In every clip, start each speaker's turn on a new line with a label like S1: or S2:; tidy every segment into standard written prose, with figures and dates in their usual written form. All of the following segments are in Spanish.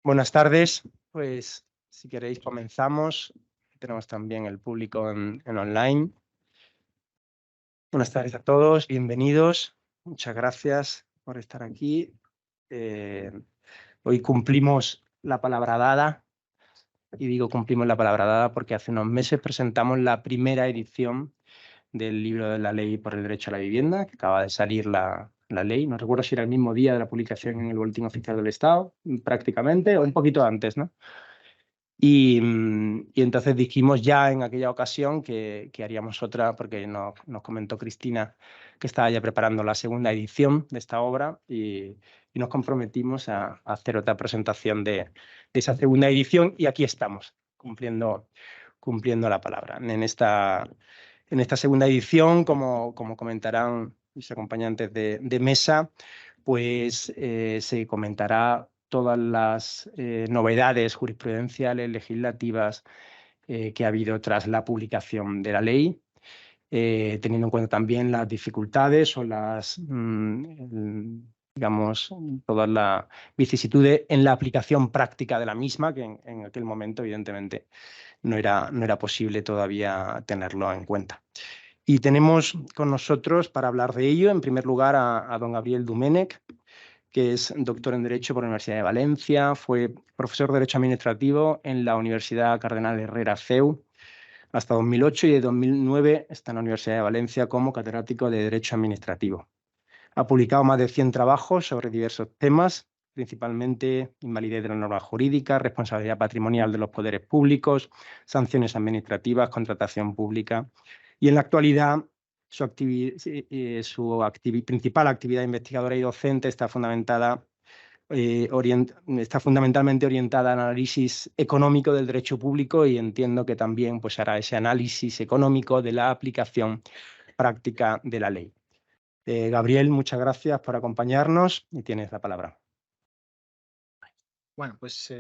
S1: Buenas tardes, pues si queréis comenzamos. Tenemos también el público en online. Buenas tardes a todos, bienvenidos. Muchas gracias por estar aquí. Hoy cumplimos la palabra dada, y digo cumplimos la palabra dada porque hace unos meses presentamos la primera edición del libro de la Ley por el Derecho a la Vivienda, que acaba de salir la ley. No recuerdo si era el mismo día de la publicación en el Boletín Oficial del Estado, prácticamente, o un poquito antes, ¿no? Y entonces dijimos ya en aquella ocasión que haríamos otra, porque nos comentó Cristina que estaba ya preparando la segunda edición de esta obra y nos comprometimos a hacer otra presentación de esa segunda edición, y aquí estamos, cumpliendo la palabra. En esta segunda edición, como comentarán mis acompañantes de mesa, pues se comentará todas las novedades jurisprudenciales, legislativas que ha habido tras la publicación de la ley, teniendo en cuenta también las dificultades o digamos, todas las vicisitudes en la aplicación práctica de la misma, que en aquel momento, evidentemente, no era posible todavía tenerlo en cuenta. Y tenemos con nosotros, para hablar de ello, en primer lugar a don Gabriel Domènech, que es doctor en Derecho por la Universidad de Valencia, fue profesor de Derecho Administrativo en la Universidad Cardenal Herrera CEU hasta 2008, y de 2009 está en la Universidad de Valencia como catedrático de Derecho Administrativo. Ha publicado más de 100 trabajos sobre diversos temas, principalmente invalidez de la norma jurídica, responsabilidad patrimonial de los poderes públicos, sanciones administrativas, contratación pública. Y en la actualidad su principal actividad investigadora y docente está fundamentalmente orientada al análisis económico del derecho público, y entiendo que también pues, hará ese análisis económico de la aplicación práctica de la ley. Gabriel, muchas gracias por acompañarnos y tienes la palabra.
S2: Bueno, pues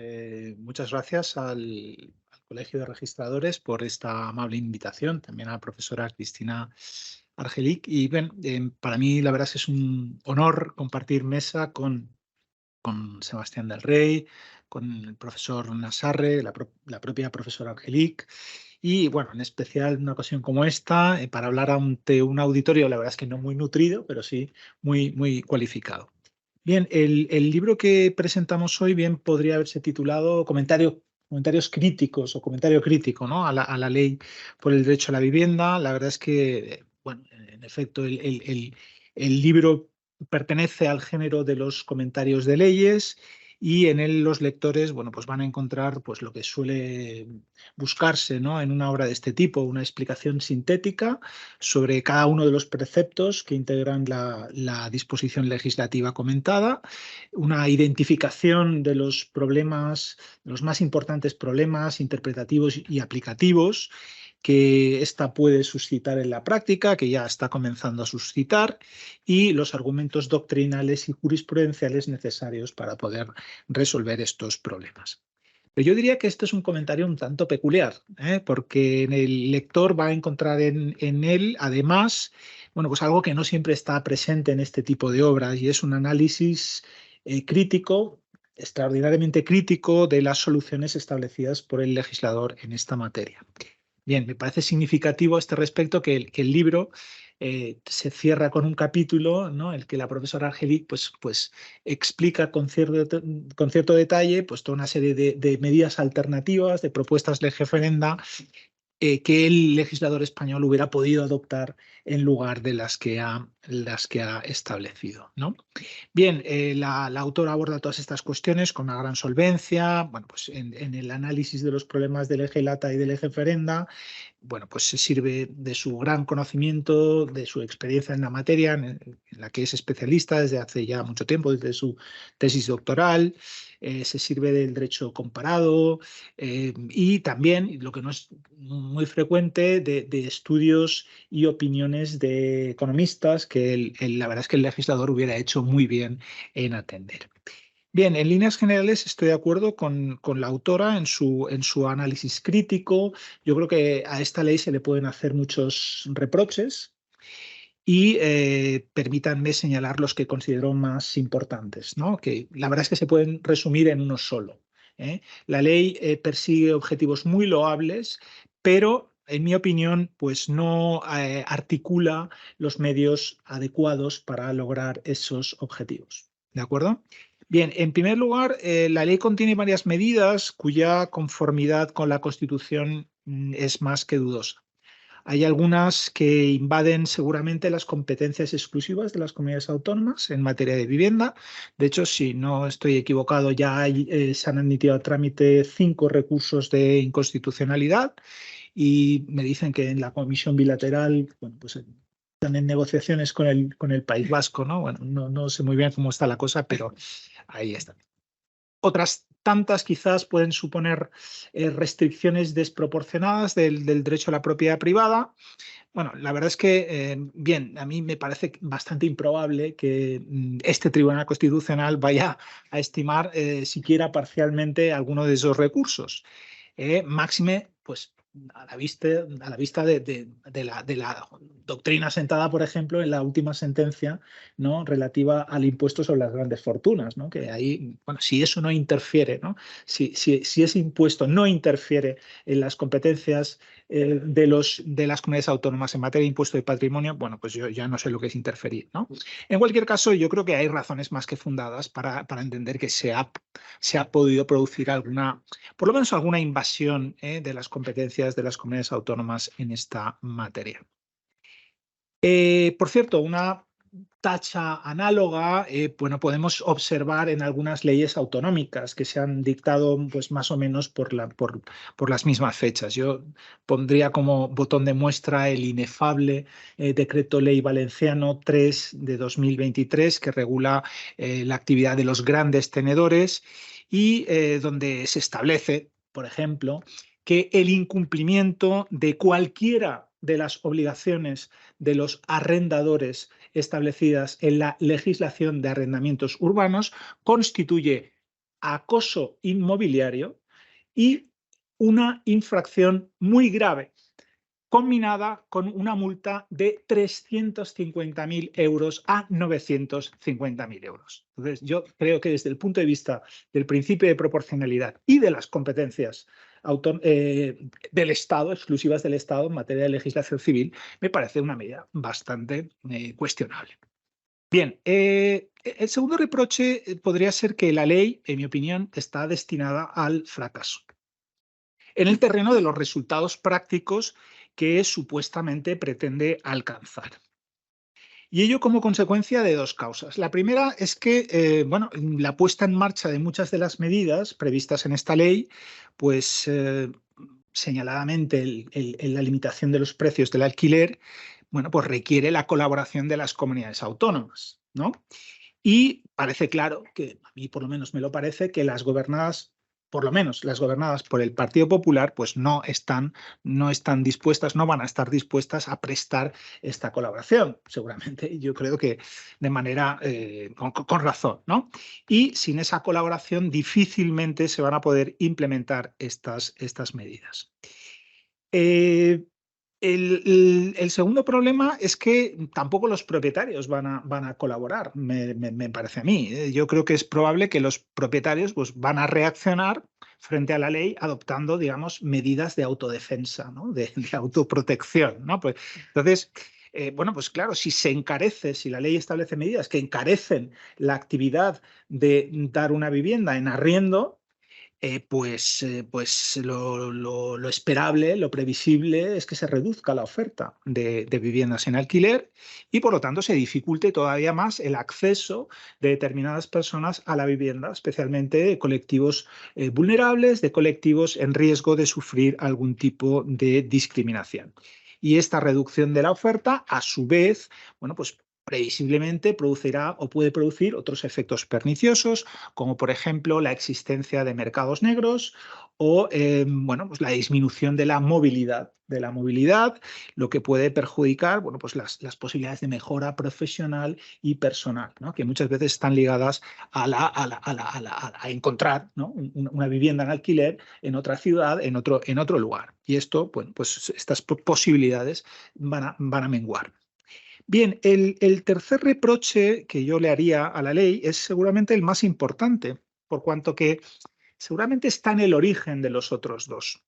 S2: muchas gracias al Colegio de Registradores por esta amable invitación, también a la profesora Cristina Argelich. Y bien, para mí la verdad es que es un honor compartir mesa con Sebastián del Rey, con el profesor Nassarre, la propia profesora Argelich. Y bueno, en especial en una ocasión como esta, para hablar ante un auditorio, la verdad es que no muy nutrido, pero sí muy cualificado. Bien, el libro que presentamos hoy bien podría haberse titulado Comentarios críticos o comentario crítico, ¿no? a la ley por el derecho a la vivienda. La verdad es que, bueno, en efecto, el libro pertenece al género de los comentarios de leyes, y en él los lectores, bueno, pues van a encontrar pues, lo que suele buscarse, ¿no? En una obra de este tipo, una explicación sintética sobre cada uno de los preceptos que integran la disposición legislativa comentada, una identificación de los problemas, de los más importantes problemas interpretativos y aplicativos que ésta puede suscitar en la práctica, que ya está comenzando a suscitar, y los argumentos doctrinales y jurisprudenciales necesarios para poder resolver estos problemas. Pero yo diría que este es un comentario un tanto peculiar, porque el lector va a encontrar en él, además, bueno, pues algo que no siempre está presente en este tipo de obras, y es un análisis crítico, extraordinariamente crítico, de las soluciones establecidas por el legislador en esta materia. Bien, me parece significativo a este respecto que el libro se cierra con un capítulo, ¿no? El que la profesora Argelich pues explica con cierto detalle pues, toda una serie de medidas alternativas, de propuestas de referenda que el legislador español hubiera podido adoptar en lugar de las que ha establecido, ¿no? Bien, la autora aborda todas estas cuestiones con una gran solvencia. Bueno, pues en el análisis de los problemas del eje lata y del eje ferenda, bueno, pues se sirve de su gran conocimiento, de su experiencia en la materia, en la que es especialista desde hace ya mucho tiempo, desde su tesis doctoral. Se sirve del derecho comparado, y también, lo que no es muy frecuente, de estudios y opiniones de economistas que la verdad es que el legislador hubiera hecho muy bien en atender. Bien, en líneas generales estoy de acuerdo con la autora en su análisis crítico. Yo creo que a esta ley se le pueden hacer muchos reproches, y permítanme señalar los que considero más importantes, ¿no? Que la verdad es que se pueden resumir en uno solo. La ley persigue objetivos muy loables, pero en mi opinión, pues no articula los medios adecuados para lograr esos objetivos. ¿De acuerdo? Bien, en primer lugar, la ley contiene varias medidas cuya conformidad con la Constitución es más que dudosa. Hay algunas que invaden seguramente las competencias exclusivas de las comunidades autónomas en materia de vivienda. De hecho, si no estoy equivocado, ya se han admitido a trámite 5 recursos de inconstitucionalidad y me dicen que en la comisión bilateral, bueno, pues están en negociaciones con el País Vasco, ¿no? Bueno, no sé muy bien cómo está la cosa, pero ahí está. Otras tantas quizás pueden suponer restricciones desproporcionadas del derecho a la propiedad privada. Bueno, la verdad es que, bien, a mí me parece bastante improbable que este Tribunal Constitucional vaya a estimar siquiera parcialmente alguno de esos recursos. Máxime, pues a la vista de la doctrina sentada, por ejemplo, en la última sentencia, ¿no?, relativa al impuesto sobre las grandes fortunas, ¿no? Que ahí, bueno, si eso no interfiere, ¿no?, si ese impuesto no interfiere en las competencias de las comunidades autónomas en materia de impuesto de patrimonio, bueno, pues yo ya no sé lo que es interferir, ¿no? En cualquier caso, yo creo que hay razones más que fundadas para entender que se ha podido producir por lo menos alguna invasión de las competencias de las comunidades autónomas en esta materia. Por cierto, una tacha análoga, bueno, podemos observar en algunas leyes autonómicas que se han dictado pues, más o menos por las mismas fechas. Yo pondría como botón de muestra el inefable Decreto Ley Valenciano 3 de 2023, que regula la actividad de los grandes tenedores y donde se establece, por ejemplo, que el incumplimiento de cualquiera de las obligaciones de los arrendadores establecidas en la legislación de arrendamientos urbanos constituye acoso inmobiliario y una infracción muy grave, combinada con una multa de 350.000 euros a 950.000 euros. Entonces, yo creo que desde el punto de vista del principio de proporcionalidad y de las competencias del Estado, exclusivas del Estado en materia de legislación civil, me parece una medida bastante cuestionable. Bien, el segundo reproche podría ser que la ley, en mi opinión, está destinada al fracaso en el terreno de los resultados prácticos que supuestamente pretende alcanzar. Y ello como consecuencia de 2 causas. La primera es que, bueno, la puesta en marcha de muchas de las medidas previstas en esta ley, pues señaladamente la limitación de los precios del alquiler, bueno, pues requiere la colaboración de las comunidades autónomas, ¿no? Y parece claro, que a mí por lo menos me lo parece, que las gobernadas, por lo menos las gobernadas por el Partido Popular, pues no están dispuestas, no van a estar dispuestas a prestar esta colaboración, seguramente. Yo creo que de manera, con razón, ¿no? Y sin esa colaboración difícilmente se van a poder implementar estas medidas. El segundo problema es que tampoco los propietarios van a colaborar, me parece a mí. Yo creo que es probable que los propietarios pues, van a reaccionar frente a la ley adoptando, digamos, medidas de autodefensa, ¿no?, de autoprotección, ¿no? Pues, entonces, bueno, pues claro, si la ley establece medidas que encarecen la actividad de dar una vivienda en arriendo, pues lo esperable, lo previsible es que se reduzca la oferta de viviendas en alquiler y, por lo tanto, se dificulte todavía más el acceso de determinadas personas a la vivienda, especialmente de colectivos vulnerables, de colectivos en riesgo de sufrir algún tipo de discriminación. Y esta reducción de la oferta, a su vez, bueno, pues previsiblemente producirá o puede producir otros efectos perniciosos, como por ejemplo la existencia de mercados negros o bueno, pues la disminución de la movilidad, lo que puede perjudicar, bueno, pues las posibilidades de mejora profesional y personal, ¿no?, que muchas veces están ligadas a encontrar, ¿no?, una vivienda en alquiler en otra ciudad, en otro lugar. Y esto, bueno, pues estas posibilidades van a menguar. Bien, el tercer reproche que yo le haría a la ley es seguramente el más importante, por cuanto que seguramente está en el origen de los otros dos.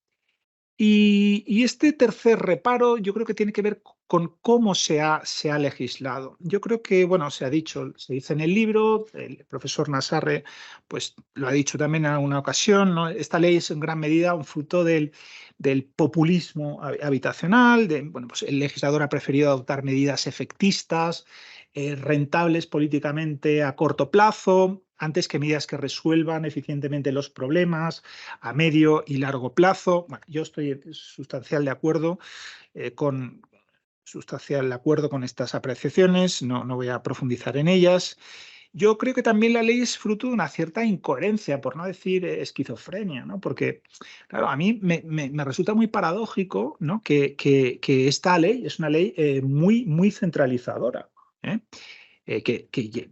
S2: Y este tercer reparo yo creo que tiene que ver con cómo se ha legislado. Yo creo que, bueno, se ha dicho, se dice en el libro, el profesor Nassarre pues, lo ha dicho también en alguna ocasión, ¿no? Esta ley es en gran medida un fruto del populismo habitacional, bueno, pues el legislador ha preferido adoptar medidas efectistas, rentables políticamente a corto plazo, antes que medidas que resuelvan eficientemente los problemas a medio y largo plazo. Bueno, yo estoy sustancial de acuerdo con estas apreciaciones, no voy a profundizar en ellas. Yo creo que también la ley es fruto de una cierta incoherencia, por no decir esquizofrenia, ¿no? Porque, claro, a mí me resulta muy paradójico, ¿no? que esta ley es una ley muy centralizadora. ¿eh?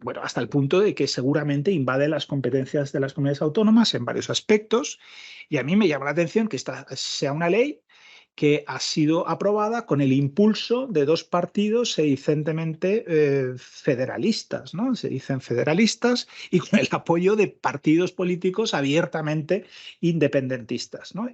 S2: Bueno, hasta el punto de que seguramente invade las competencias de las comunidades autónomas en varios aspectos. Y a mí me llama la atención que esta sea una ley que ha sido aprobada con el impulso de dos partidos sedicentemente federalistas, ¿no? Se dicen federalistas y con el apoyo de partidos políticos abiertamente independentistas, ¿no?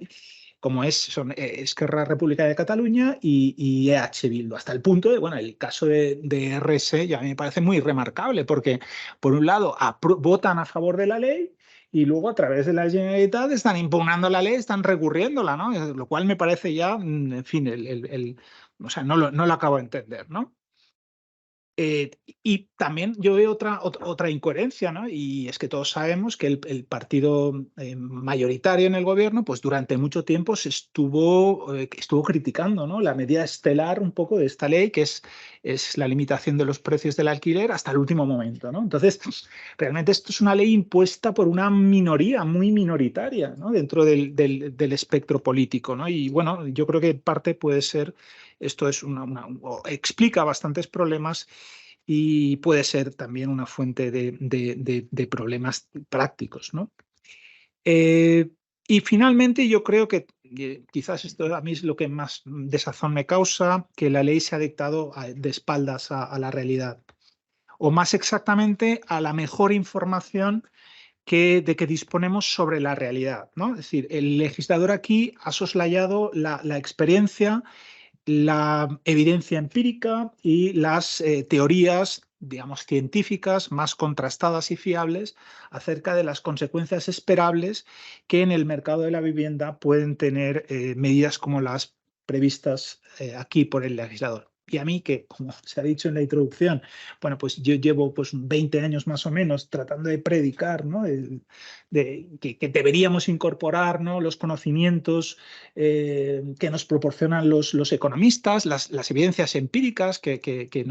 S2: Como son Esquerra República de Cataluña y EH Bildu, hasta el punto de, bueno, el caso de RS ya me parece muy remarcable, porque por un lado votan a favor de la ley y luego a través de la Generalitat están impugnando la ley, están recurriéndola, ¿no? Lo cual me parece ya, en fin, o sea, no lo acabo de entender, ¿no? Y también yo veo otra incoherencia, ¿no? Y es que todos sabemos que el partido mayoritario en el gobierno, pues durante mucho tiempo se estuvo criticando, ¿no? La medida estelar un poco de esta ley, que es la limitación de los precios del alquiler hasta el último momento, ¿no? Entonces, realmente esto es una ley impuesta por una minoría muy minoritaria, ¿no? Dentro del espectro político, ¿no? Y bueno, yo creo que en parte puede ser, esto es explica bastantes problemas y puede ser también una fuente de problemas prácticos, ¿no? Y finalmente yo creo que quizás esto a mí es lo que más desazón me causa, que la ley se ha dictado de espaldas a la realidad, o más exactamente a la mejor información de que disponemos sobre la realidad, ¿no? Es decir, el legislador aquí ha soslayado la experiencia, la evidencia empírica y las teorías, digamos, científicas más contrastadas y fiables acerca de las consecuencias esperables que en el mercado de la vivienda pueden tener medidas como las previstas aquí por el legislador. Y a mí, que como se ha dicho en la introducción, bueno, pues yo llevo pues 20 años más o menos tratando de predicar, ¿no? Que deberíamos incorporar, ¿no? Los conocimientos que nos proporcionan los economistas, las evidencias empíricas que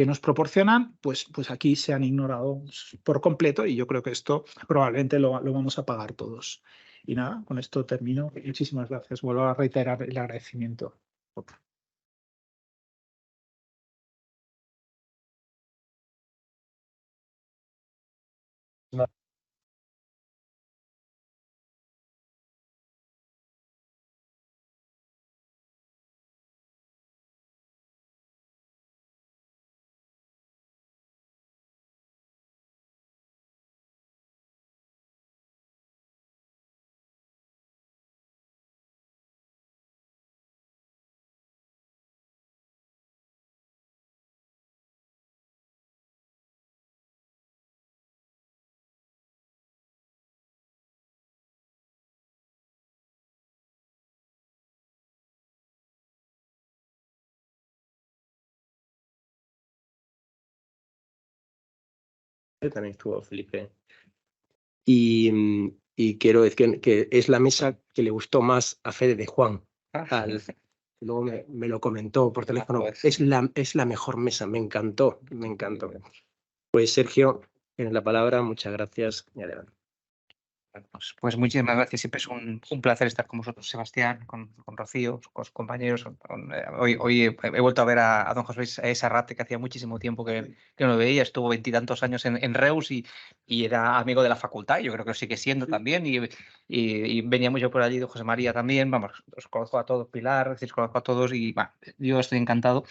S2: nos proporcionan, pues aquí se han ignorado por completo y yo creo que esto probablemente lo vamos a pagar todos. Y nada, con esto termino. Muchísimas gracias. Vuelvo a reiterar el agradecimiento.
S1: También estuvo Felipe. Y quiero decir que es la mesa que le gustó más a Fede de Juan. Luego me lo comentó por teléfono.
S3: Pues.
S1: Es la mejor mesa, me encantó, me encantó. Pues Sergio, tienes la palabra, muchas gracias y adelante.
S3: Pues muchísimas gracias. Siempre es un placer estar con vosotros, Sebastián, con Rocío, con los compañeros. Hoy he vuelto a ver a don José Sarrate, que hacía muchísimo tiempo que no lo veía. Estuvo 20 y tantos años en Reus y era amigo de la facultad. Yo creo que lo sigue siendo también. Y veníamos yo por allí, don José María también. Vamos, os conozco a todos, Pilar, os conozco a todos y bueno, yo estoy encantado.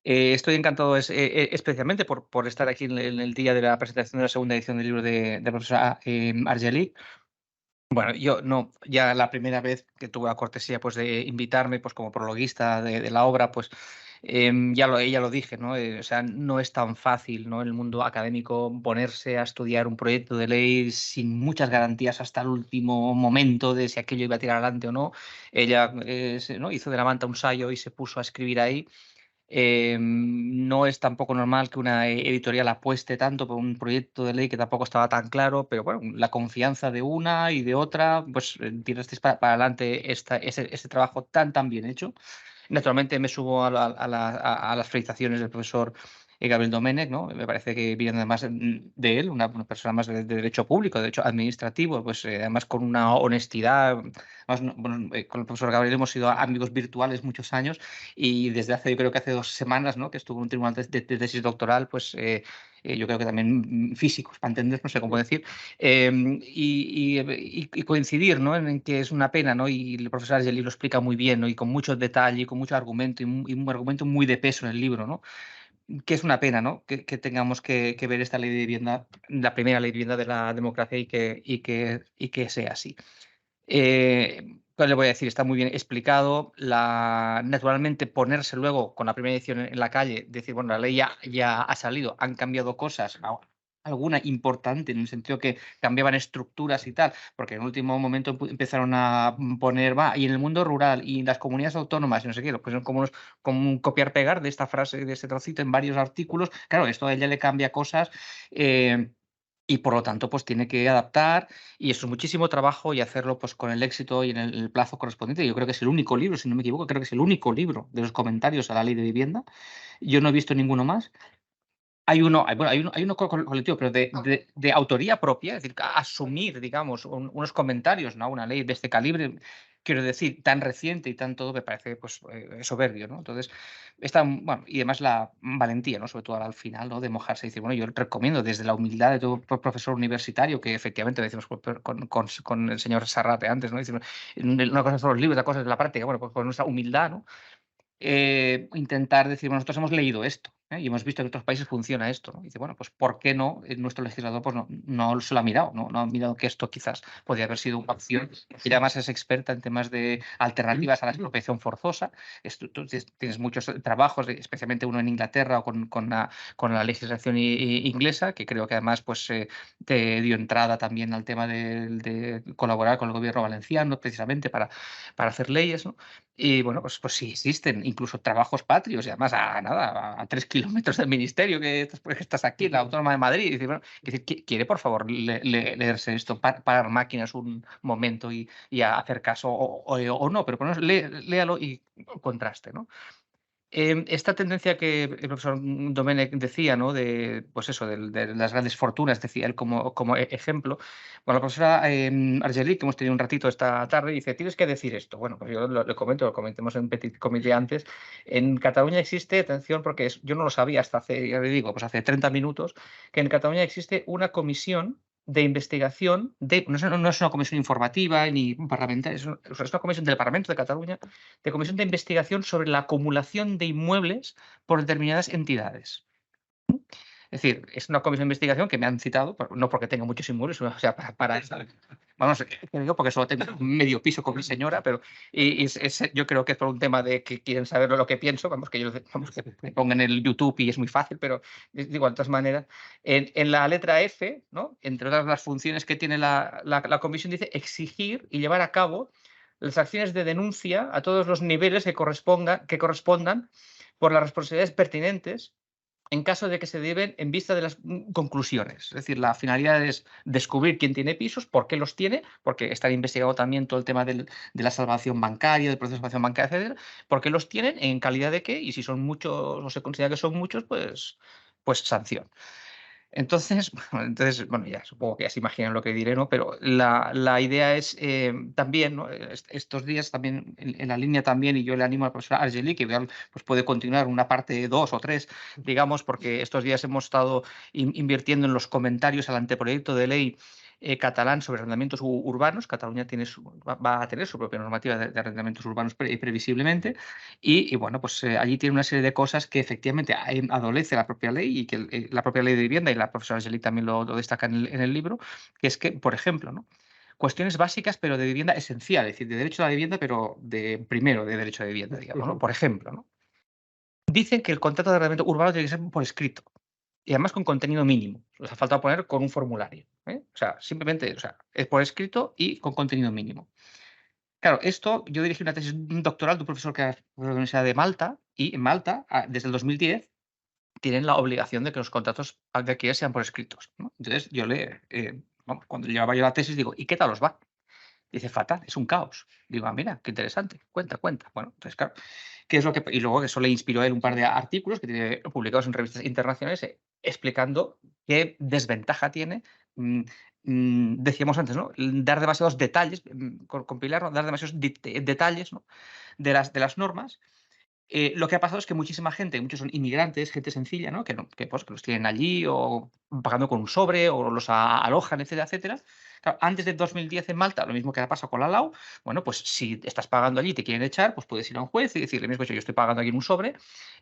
S3: Estoy encantado especialmente por estar aquí en el día de la presentación de la segunda edición del libro de la profesora Argelik. Bueno, yo no, ya la primera vez que tuve la cortesía pues, de invitarme pues, como prologuista de la obra, pues ya lo dije, ¿no? O sea, no es tan fácil, ¿no? En el mundo académico ponerse a estudiar un proyecto de ley sin muchas garantías hasta el último momento de si aquello iba a tirar adelante o no. Ella ¿no? hizo de la manta un sayo y se puso a escribir ahí. No es tampoco normal que una editorial apueste tanto por un proyecto de ley que tampoco estaba tan claro, pero bueno, la confianza de una y de otra, pues tirasteis para adelante ese trabajo tan bien hecho. Naturalmente me subo a las felicitaciones del profesor Gabriel Domènech, ¿no? Me parece que viene además de él, una persona más de derecho público, de derecho administrativo, pues además con una honestidad. Además, bueno, con el profesor Gabriel hemos sido amigos virtuales muchos años y desde hace, yo creo que hace 2 semanas, ¿no? Que estuvo en un tribunal de tesis doctoral, pues yo creo que también físicos, para entender, no sé cómo decir, y coincidir, ¿no? En que es una pena, ¿no? Y el profesor Argeli lo explica muy bien, ¿no? Y con mucho detalle y con mucho argumento y un argumento muy de peso en el libro, ¿no? Que es una pena, ¿no? Que tengamos que ver esta ley de vivienda, la primera ley de vivienda de la democracia y que sea así. ¿Qué le voy a decir? Está muy bien explicado. Naturalmente, ponerse luego con la primera edición en la calle, decir, bueno, la ley ya ha salido, han cambiado cosas, alguna importante en el sentido que cambiaban estructuras y tal, porque en el último momento empezaron a poner, y en el mundo rural y las comunidades autónomas y no sé qué, pues son como un copiar-pegar de esta frase, de este trocito en varios artículos. Claro, esto a ella le cambia cosas. Y por lo tanto, pues tiene que adaptar y eso es muchísimo trabajo y hacerlo pues con el éxito y en el plazo correspondiente. Yo creo que es el único libro, si no me equivoco, creo que es el único libro de los comentarios a la ley de vivienda. Yo no he visto ninguno más. Bueno, hay uno colectivo, pero de autoría propia, es decir, asumir, digamos, unos comentarios, ¿no? Una ley de este calibre, quiero decir, tan reciente y tan todo, me parece pues soberbio, ¿no? Entonces, bueno, y además la valentía, ¿no? Sobre todo al final, ¿no? De mojarse y decir, bueno, yo recomiendo desde la humildad de todo profesor universitario, que efectivamente decimos con el señor Sarrate antes, ¿no? Decimos, una cosa son los libros, otra cosa es la práctica, bueno, pues con nuestra humildad, ¿no? Intentar decir, bueno, nosotros hemos leído esto y hemos visto que en otros países funciona esto, ¿no? Y dice, bueno, pues ¿por qué no nuestro legislador pues no se lo ha mirado? No ha mirado que esto quizás podría haber sido una opción. Ella además es experta en temas de alternativas a la expropiación forzosa. Tú tienes muchos trabajos, especialmente uno en Inglaterra o con la legislación inglesa, que creo que además pues, te dio entrada también al tema de colaborar con el gobierno valenciano precisamente para hacer leyes, ¿no? Y bueno, pues sí existen incluso trabajos patrios y además a 3 kilómetros del ministerio que estás aquí, en la Autónoma de Madrid. Y dices, bueno, ¿quiere por favor leerse esto, parar máquinas un momento y hacer caso o no? Pero por lo menos léalo y contraste, ¿no? Esta tendencia que el profesor Domènech decía, ¿no? De, pues eso, de las grandes fortunas, decía él como ejemplo. Bueno, la profesora Argelik, que hemos tenido un ratito esta tarde, dice, tienes que decir esto. Bueno, pues yo lo comentemos en petit comité antes. En Cataluña existe, atención, porque yo no lo sabía hasta hace, ya le digo, pues hace 30 minutos, que en Cataluña existe una comisión de investigación, no es una comisión informativa ni parlamentaria, es una comisión del Parlamento de Cataluña, de comisión de investigación sobre la acumulación de inmuebles por determinadas entidades. Es decir, es una comisión de investigación que me han citado, no porque tenga muchos inmuebles, o sea, para vamos, que digo porque solo tengo medio piso con mi señora, pero yo creo que es por un tema de que quieren saber lo que pienso, vamos, que me pongan en el YouTube y es muy fácil, pero digo, de todas maneras, en la letra F, ¿no? Entre otras las funciones que tiene la comisión, dice exigir y llevar a cabo las acciones de denuncia a todos los niveles que correspondan por las responsabilidades pertinentes en caso de que se deben en vista de las conclusiones. Es decir, la finalidad es descubrir quién tiene pisos, por qué los tiene, porque está investigado también todo el tema de la salvación bancaria, del proceso de salvación bancaria, etcétera, por qué los tienen, en calidad de qué, y si son muchos o se considera que son muchos, pues sanción. Entonces, bueno, ya supongo que ya se imaginan lo que diré, ¿no? Pero la idea es también, ¿no? Estos días también, en la línea también, y yo le animo a la profesora Argelik, que igual pues puede continuar una parte 2 o 3, digamos, porque estos días hemos estado invirtiendo en los comentarios al anteproyecto de ley catalán sobre arrendamientos urbanos. Cataluña va a tener su propia normativa de arrendamientos urbanos previsiblemente y bueno, pues allí tiene una serie de cosas que efectivamente adolece la propia ley y que la propia ley de vivienda y la profesora Angelique también lo destaca en el libro, que es que, por ejemplo, ¿no? cuestiones básicas, pero de vivienda esencial, es decir, de derecho a la vivienda, pero de primero de derecho a la vivienda, digamos, ¿no? Por ejemplo, ¿no? Dicen que el contrato de arrendamiento urbano tiene que ser por escrito y además con contenido mínimo. Les ha faltado poner con un formulario, ¿eh? O sea, simplemente, o sea, es por escrito y con contenido mínimo. Claro, esto, yo dirigí una tesis doctoral de un profesor que era de la Universidad de Malta, y en Malta, desde el 2010, tienen la obligación de que los contratos de alquiler sean por escritos, ¿no? Entonces, yo vamos, cuando llevaba yo la tesis, digo, ¿y qué tal os va? Dice, fatal, es un caos. Digo, ah, mira, qué interesante, cuenta, cuenta. Bueno, entonces, claro, ¿qué es lo que...? Y luego eso le inspiró a él un par de artículos que tiene publicados en revistas internacionales explicando qué desventaja tiene, decíamos antes, ¿no? Dar demasiados detalles, compilar, ¿no? Dar demasiados detalles, ¿no? de las normas. Lo que ha pasado es que muchísima gente, muchos son inmigrantes, gente sencilla, ¿no? Que, pues, que los tienen allí o pagando con un sobre o los alojan, etcétera, etcétera. Claro, antes de 2010 en Malta, lo mismo que ha pasado con la LAU, bueno, pues si estás pagando allí y te quieren echar, pues puedes ir a un juez y decirle, mismo yo estoy pagando aquí en un sobre,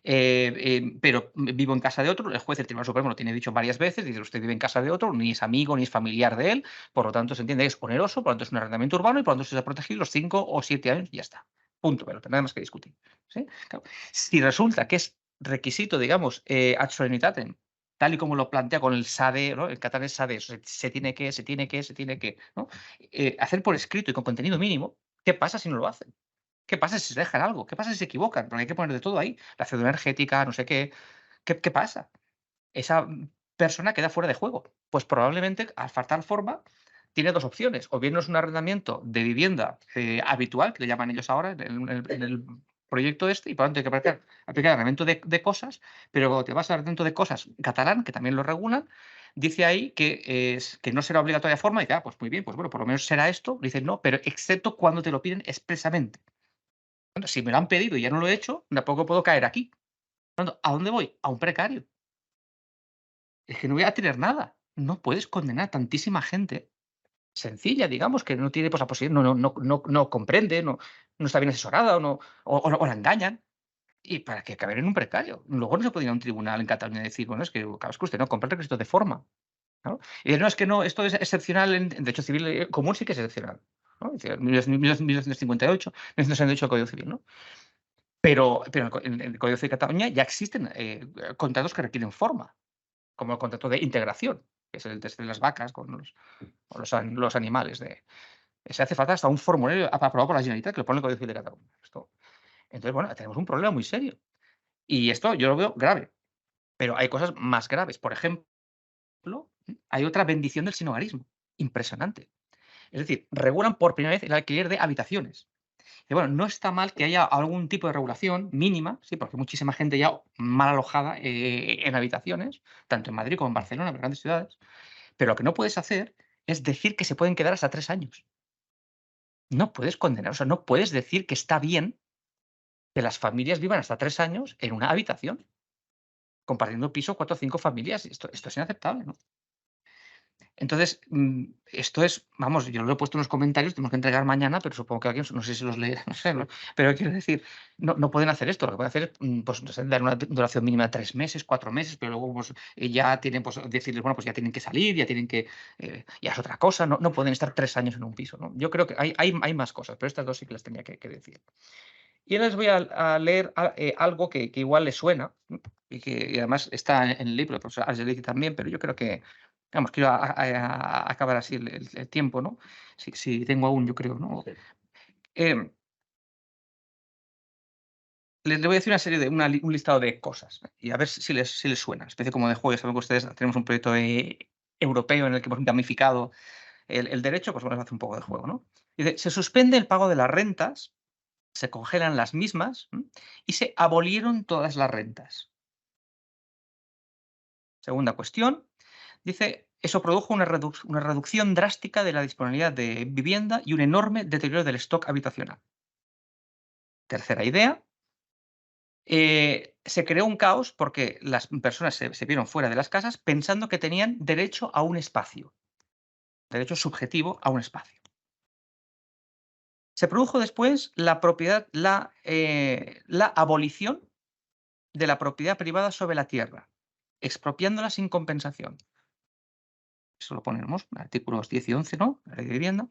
S3: pero vivo en casa de otro. El juez, el Tribunal Supremo, lo tiene dicho varias veces, dice, usted vive en casa de otro, ni es amigo ni es familiar de él, por lo tanto se entiende que es oneroso, por lo tanto es un arrendamiento urbano y por lo tanto se ha protegido los 5 o 7 años y ya está. Punto, pero nada más que discutir. ¿Sí? Claro. Si resulta que es requisito, digamos, ad solemnitatem, tal y como lo plantea con el SADE, ¿no? El catalán es SADE, se tiene que, ¿no? Hacer por escrito y con contenido mínimo, ¿qué pasa si no lo hacen? ¿Qué pasa si se dejan algo? ¿Qué pasa si se equivocan? Porque hay que poner de todo ahí. La cédula energética, no sé qué. ¿Qué pasa? Esa persona queda fuera de juego. Pues probablemente, al faltar forma, tiene dos opciones. O bien no es un arrendamiento de vivienda habitual, que le llaman ellos ahora en el proyecto este, y por lo tanto hay que aplicar arrendamiento de cosas, pero cuando te vas al arrendamiento de cosas catalán, que también lo regulan, dice ahí que no será obligatoria forma, y dice, pues muy bien, pues bueno, por lo menos será esto. Dice, no, pero excepto cuando te lo piden expresamente. Bueno, si me lo han pedido y ya no lo he hecho, tampoco puedo caer aquí. Por lo tanto, ¿a dónde voy? A un precario. Es que no voy a tener nada. No puedes condenar a tantísima gente sencilla, digamos, que no tiene, pues, la posibilidad, no comprende, no está bien asesorada o la engañan, y para que acaben en un precario. Luego no se puede ir a un tribunal en Cataluña y decir, bueno, es que, claro, es que usted no compra el requisito de forma, ¿no? Y no, es que no, esto es excepcional en derecho civil común, sí que es excepcional, ¿no? Es decir, 1958, 1968 el Código Civil, ¿no? Pero en el Código Civil de Cataluña ya existen contratos que requieren forma, como el contrato de integración, que es el test de las vacas con los animales. Se hace falta hasta un formulario aprobado por la Generalitat que lo pone el Código Civil de Cataluña. Entonces, bueno, tenemos un problema muy serio. Y esto yo lo veo grave. Pero hay cosas más graves. Por ejemplo, hay otra bendición del sinogarismo. Impresionante. Es decir, regulan por primera vez el alquiler de habitaciones. Y bueno, no está mal que haya algún tipo de regulación mínima, sí, porque hay muchísima gente ya mal alojada en habitaciones, tanto en Madrid como en Barcelona, en las grandes ciudades. Pero lo que no puedes hacer es decir que se pueden quedar hasta 3 años. No puedes condenar, o sea, no puedes decir que está bien que las familias vivan hasta 3 años en una habitación, compartiendo piso 4 o 5 familias. Esto es inaceptable, ¿no? Entonces, esto es, vamos, yo lo he puesto en los comentarios, tenemos que entregar mañana, pero supongo que alguien, no sé si los leerá, no sé, pero quiero decir, no pueden hacer esto. Lo que pueden hacer es, pues, no sé, dar una duración mínima de 3 meses, 4 meses, pero luego pues, ya tienen, pues, decirles, bueno, pues ya tienen que salir, ya tienen que, ya es otra cosa, no pueden estar 3 años en un piso, ¿no? Yo creo que hay más cosas, pero estas dos sí que las tenía que decir. Y ahora les voy a leer algo que igual les suena, ¿no? Y además está en el libro del profesor Angelici también, pero yo creo que, vamos, quiero acabar así el tiempo, ¿no? Si tengo aún, yo creo, ¿no? Em, les voy a decir una serie de un listado de cosas y a ver si les suena. Especie como de juego. Ya saben que ustedes tenemos un proyecto europeo en el que hemos gamificado el derecho, pues bueno, hace un poco de juego, ¿no? Dice, se suspende el pago de las rentas, se congelan las mismas y se abolieron todas las rentas. Segunda cuestión, dice, eso produjo una reducción drástica de la disponibilidad de vivienda y un enorme deterioro del stock habitacional. Tercera idea, se creó un caos porque las personas se vieron fuera de las casas pensando que tenían derecho a un espacio, derecho subjetivo a un espacio. Se produjo después la abolición de la propiedad privada sobre la tierra, expropiándola sin compensación. Eso lo ponemos en artículos 10 y 11, ¿no? La ley de vivienda.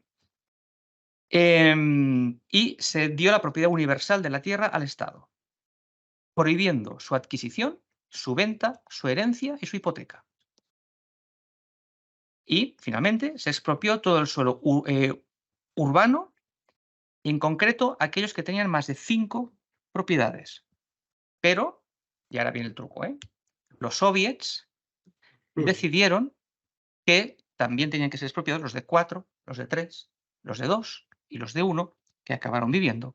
S3: Y se dio la propiedad universal de la tierra al Estado, prohibiendo su adquisición, su venta, su herencia y su hipoteca. Y, finalmente, se expropió todo el suelo urbano, y en concreto aquellos que tenían más de 5 propiedades. Pero, y ahora viene el truco, los soviets decidieron que también tenían que ser expropiados los de 4, los de 3, los de 2 y los de 1, que acabaron viviendo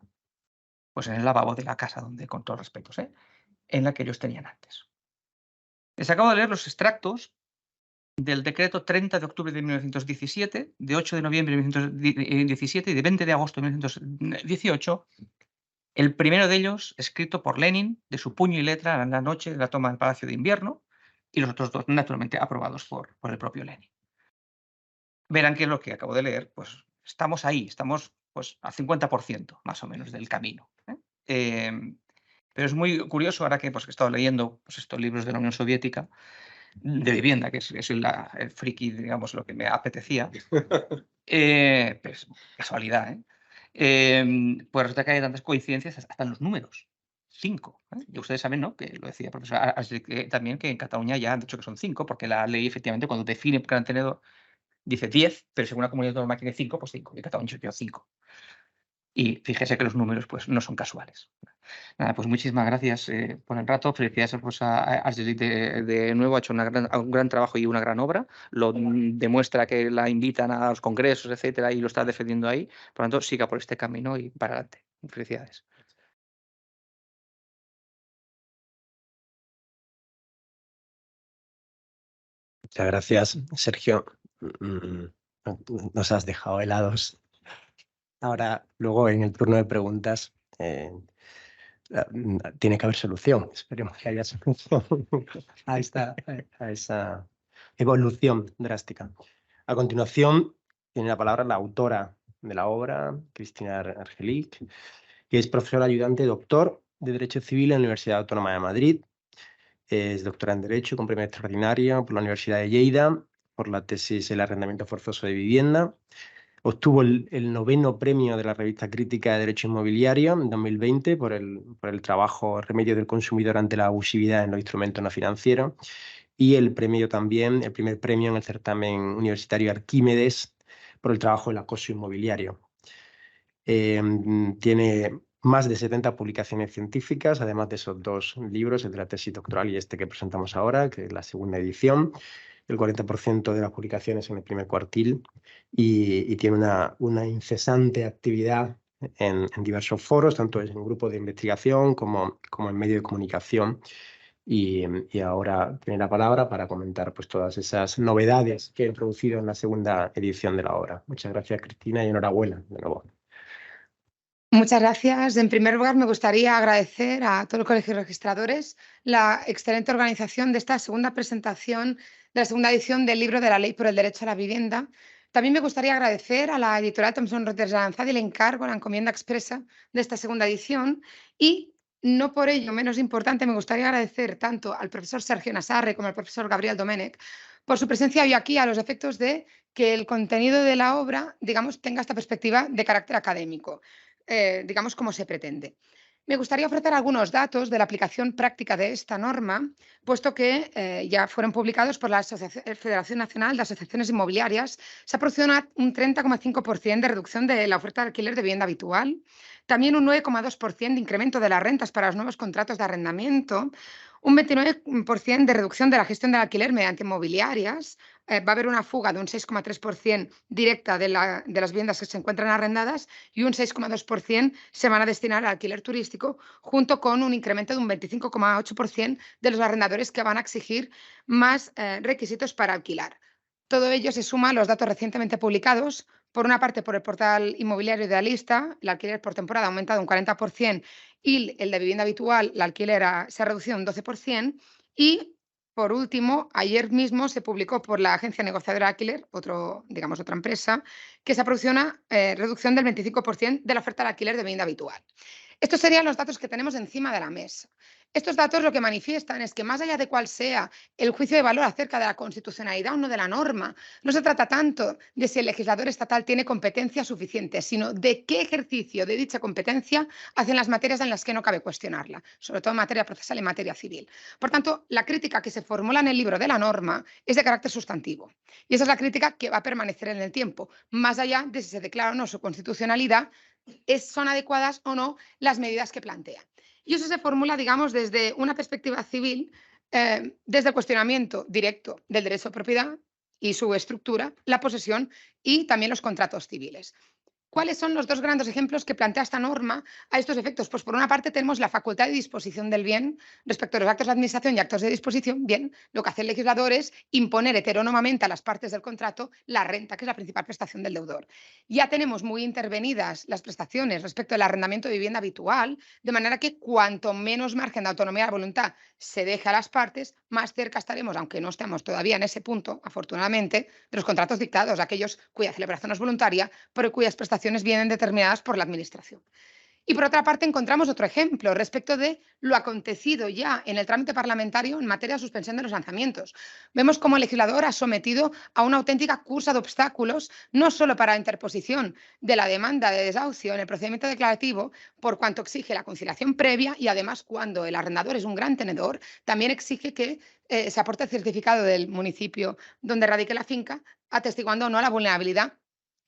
S3: pues en el lavabo de la casa donde, con todos respetos, en la que ellos tenían antes. Les acabo de leer los extractos del decreto 30 de octubre de 1917, de 8 de noviembre de 1917 y de 20 de agosto de 1918, el primero de ellos escrito por Lenin de su puño y letra en la noche de la toma del Palacio de Invierno, y los otros dos, naturalmente, aprobados por el propio Lenin. Verán que lo que acabo de leer, pues estamos ahí, estamos pues al 50% más o menos del camino. Pero es muy curioso ahora que, pues, he estado leyendo pues, estos libros de la Unión Soviética, de vivienda, que es el friki, digamos, lo que me apetecía. Pues, casualidad, pues resulta que hay tantas coincidencias hasta en los números. 5. Y ustedes saben, ¿no?, que lo decía el profesor también, que en Cataluña ya han dicho que son 5, porque la ley, efectivamente, cuando define gran tenedor, dice 10, pero según la comunidad autónoma tiene 5, pues 5. Y Cataluña tiene 5. Y fíjese que los números pues, no son casuales. Nada, pues muchísimas gracias por el rato. Felicidades pues, a Angelique de nuevo. Ha hecho un gran trabajo y una gran obra. Lo demuestra que la invitan a los congresos, etcétera, y lo está defendiendo ahí. Por lo tanto, siga por este camino y para adelante. Felicidades.
S1: Muchas gracias, Sergio. Nos has dejado helados. Ahora, luego en el turno de preguntas, tiene que haber solución. Esperemos que haya solución a esa evolución drástica. A continuación, tiene la palabra la autora de la obra, Cristina Argelich, que es profesora ayudante doctor de Derecho Civil en la Universidad Autónoma de Madrid. Es doctora en Derecho con premio extraordinario por la Universidad de Lleida, por la tesis El arrendamiento forzoso de vivienda. Obtuvo el 9º premio de la revista crítica de Derecho Inmobiliario en 2020 por el trabajo Remedio del consumidor ante la abusividad en los instrumentos no financieros, y el primer premio en el certamen universitario Arquímedes por el trabajo del acoso inmobiliario. Tiene más de 70 publicaciones científicas, además de esos 2 libros, el de la tesis doctoral y este que presentamos ahora, que es la segunda edición. El 40% de las publicaciones en el primer cuartil, y tiene una incesante actividad en diversos foros, tanto en grupos de investigación como en medios de comunicación. Y ahora tiene la palabra para comentar pues, todas esas novedades que he introducido en la segunda edición de la obra. Muchas gracias, Cristina, y enhorabuena de nuevo.
S4: Muchas gracias. En primer lugar, me gustaría agradecer a todo el Colegio de Registradores la excelente organización de esta segunda presentación de la segunda edición del libro de la Ley por el Derecho a la Vivienda. También me gustaría agradecer a la editorial Thomson Reuters Aranzadi el encargo, la encomienda expresa de esta segunda edición, y no por ello menos importante, me gustaría agradecer tanto al profesor Sergio Nassarre como al profesor Gabriel Domènech por su presencia hoy aquí, a los efectos de que el contenido de la obra, digamos, tenga esta perspectiva de carácter académico. Digamos, como se pretende. Me gustaría ofrecer algunos datos de la aplicación práctica de esta norma, puesto que ya fueron publicados por la Federación Nacional de Asociaciones Inmobiliarias. Se ha producido un 30,5% de reducción de la oferta de alquiler de vivienda habitual, también un 9,2% de incremento de las rentas para los nuevos contratos de arrendamiento, un 29% de reducción de la gestión del alquiler mediante inmobiliarias. Va a haber una fuga de un 6,3% directa de las viviendas que se encuentran arrendadas, y un 6,2% se van a destinar al alquiler turístico, junto con un incremento de un 25,8% de los arrendadores que van a exigir más requisitos para alquilar. Todo ello se suma a los datos recientemente publicados, por una parte por el portal inmobiliario Idealista. El alquiler por temporada ha aumentado un 40%, y el de vivienda habitual, la alquiler se ha reducido un 12%. Y por último, ayer mismo se publicó por la agencia negociadora Alquiler, otra empresa, que se ha producido una reducción del 25% de la oferta de alquiler de vivienda habitual. Estos serían los datos que tenemos encima de la mesa. Estos datos lo que manifiestan es que más allá de cuál sea el juicio de valor acerca de la constitucionalidad o no de la norma, no se trata tanto de si el legislador estatal tiene competencia suficiente, sino de qué ejercicio de dicha competencia hacen las materias en las que no cabe cuestionarla, sobre todo en materia procesal y en materia civil. Por tanto, la crítica que se formula en el libro de la norma es de carácter sustantivo. Y esa es la crítica que va a permanecer en el tiempo, más allá de si se declara o no su constitucionalidad, son adecuadas o no las medidas que plantea. Y eso se formula, digamos, desde una perspectiva civil, desde el cuestionamiento directo del derecho de propiedad y su estructura, la posesión y también los contratos civiles. ¿Cuáles son los dos grandes ejemplos que plantea esta norma a estos efectos? Pues por una parte tenemos la facultad de disposición del bien respecto a los actos de administración y actos de disposición. Bien, lo que hace el legislador es imponer heterónomamente a las partes del contrato la renta, que es la principal prestación del deudor. Ya tenemos muy intervenidas las prestaciones respecto al arrendamiento de vivienda habitual, de manera que cuanto menos margen de autonomía de la voluntad se deje a las partes, más cerca estaremos, aunque no estemos todavía en ese punto, afortunadamente, de los contratos dictados, aquellos cuya celebración es voluntaria, pero cuyas prestaciones vienen determinadas por la Administración. Y por otra parte encontramos otro ejemplo respecto de lo acontecido ya en el trámite parlamentario en materia de suspensión de los lanzamientos. Vemos cómo el legislador ha sometido a una auténtica cursa de obstáculos, no solo para la interposición de la demanda de desahucio en el procedimiento declarativo, por cuanto exige la conciliación previa y además cuando el arrendador es un gran tenedor, también exige que se aporte el certificado del municipio donde radique la finca, atestiguando o no la vulnerabilidad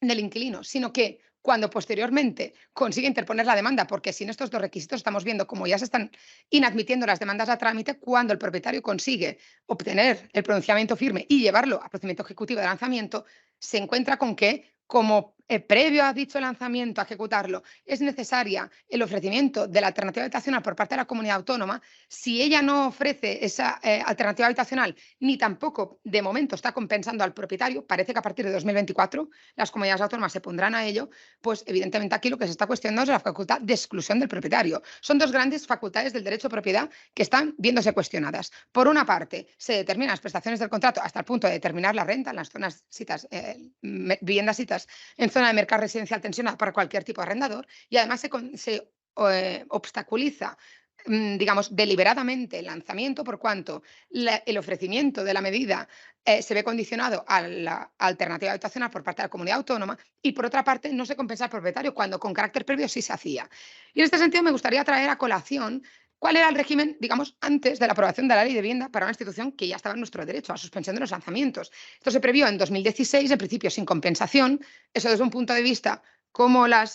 S4: del inquilino, sino que cuando posteriormente consigue interponer la demanda, porque sin estos dos requisitos estamos viendo cómo ya se están inadmitiendo las demandas a trámite, cuando el propietario consigue obtener el pronunciamiento firme y llevarlo a procedimiento ejecutivo de lanzamiento, se encuentra con que, como previo a dicho lanzamiento, a ejecutarlo, es necesaria el ofrecimiento de la alternativa habitacional por parte de la comunidad autónoma. Si ella no ofrece esa alternativa habitacional, ni tampoco de momento está compensando al propietario, parece que a partir de 2024 las comunidades autónomas se pondrán a ello, pues evidentemente aquí lo que se está cuestionando es la facultad de exclusión del propietario. Son dos grandes facultades del derecho de propiedad que están viéndose cuestionadas. Por una parte, se determinan las prestaciones del contrato hasta el punto de determinar la renta en las zonas citas, viviendas citas en zona de mercado residencial tensionado para cualquier tipo de arrendador, y además se obstaculiza, digamos, deliberadamente el lanzamiento por cuanto el ofrecimiento de la medida se ve condicionado a la alternativa habitacional por parte de la comunidad autónoma y, por otra parte, no se compensa al propietario cuando con carácter previo sí se hacía. Y en este sentido me gustaría traer a colación cuál era el régimen, digamos, antes de la aprobación de la ley de vivienda para una institución que ya estaba en nuestro derecho, a suspensión de los lanzamientos. Esto se previó en 2016, en principio sin compensación. Eso desde un punto de vista como la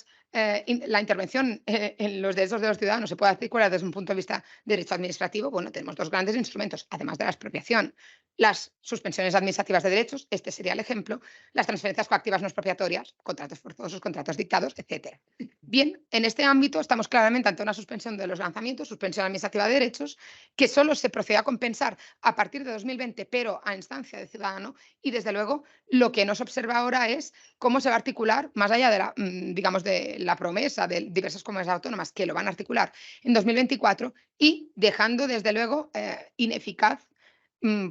S4: intervención en los derechos de los ciudadanos se puede articular desde un punto de vista de derecho administrativo. Bueno, tenemos dos grandes instrumentos, además de la expropiación. Las suspensiones administrativas de derechos, este sería el ejemplo, las transferencias coactivas no expropiatorias, contratos forzosos, contratos dictados, etc. Bien, en este ámbito estamos claramente ante una suspensión de los lanzamientos, suspensión administrativa de derechos, que solo se procede a compensar a partir de 2020, pero a instancia del ciudadano. Y desde luego lo que nos observa ahora es cómo se va a articular, más allá de la, digamos, de la promesa de diversas comunidades autónomas que lo van a articular en 2024 y dejando desde luego ineficaz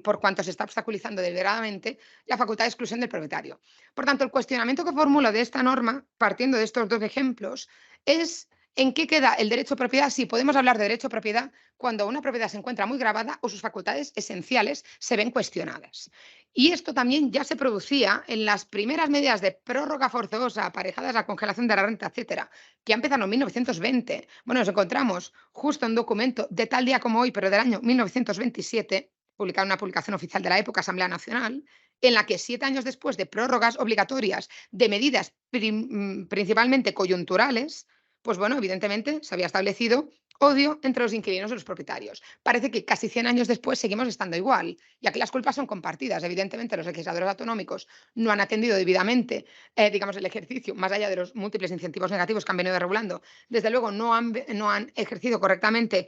S4: por cuanto se está obstaculizando deliberadamente la facultad de exclusión del propietario. Por tanto, el cuestionamiento que formulo de esta norma, partiendo de estos dos ejemplos, es en qué queda el derecho a propiedad, si podemos hablar de derecho a propiedad cuando una propiedad se encuentra muy gravada o sus facultades esenciales se ven cuestionadas. Y esto también ya se producía en las primeras medidas de prórroga forzosa aparejadas a la congelación de la renta, etcétera, que ya empezaron en 1920. Bueno, nos encontramos justo un documento de tal día como hoy, pero del año 1927, publicada en una publicación oficial de la época, Asamblea Nacional, en la que 7 años después de prórrogas obligatorias de medidas principalmente coyunturales, pues bueno, evidentemente se había establecido odio entre los inquilinos y los propietarios. Parece que casi 100 años después seguimos estando igual. Y aquí las culpas son compartidas. Evidentemente, los legisladores autonómicos no han atendido debidamente, digamos, el ejercicio, más allá de los múltiples incentivos negativos que han venido regulando. Desde luego, no han ejercido correctamente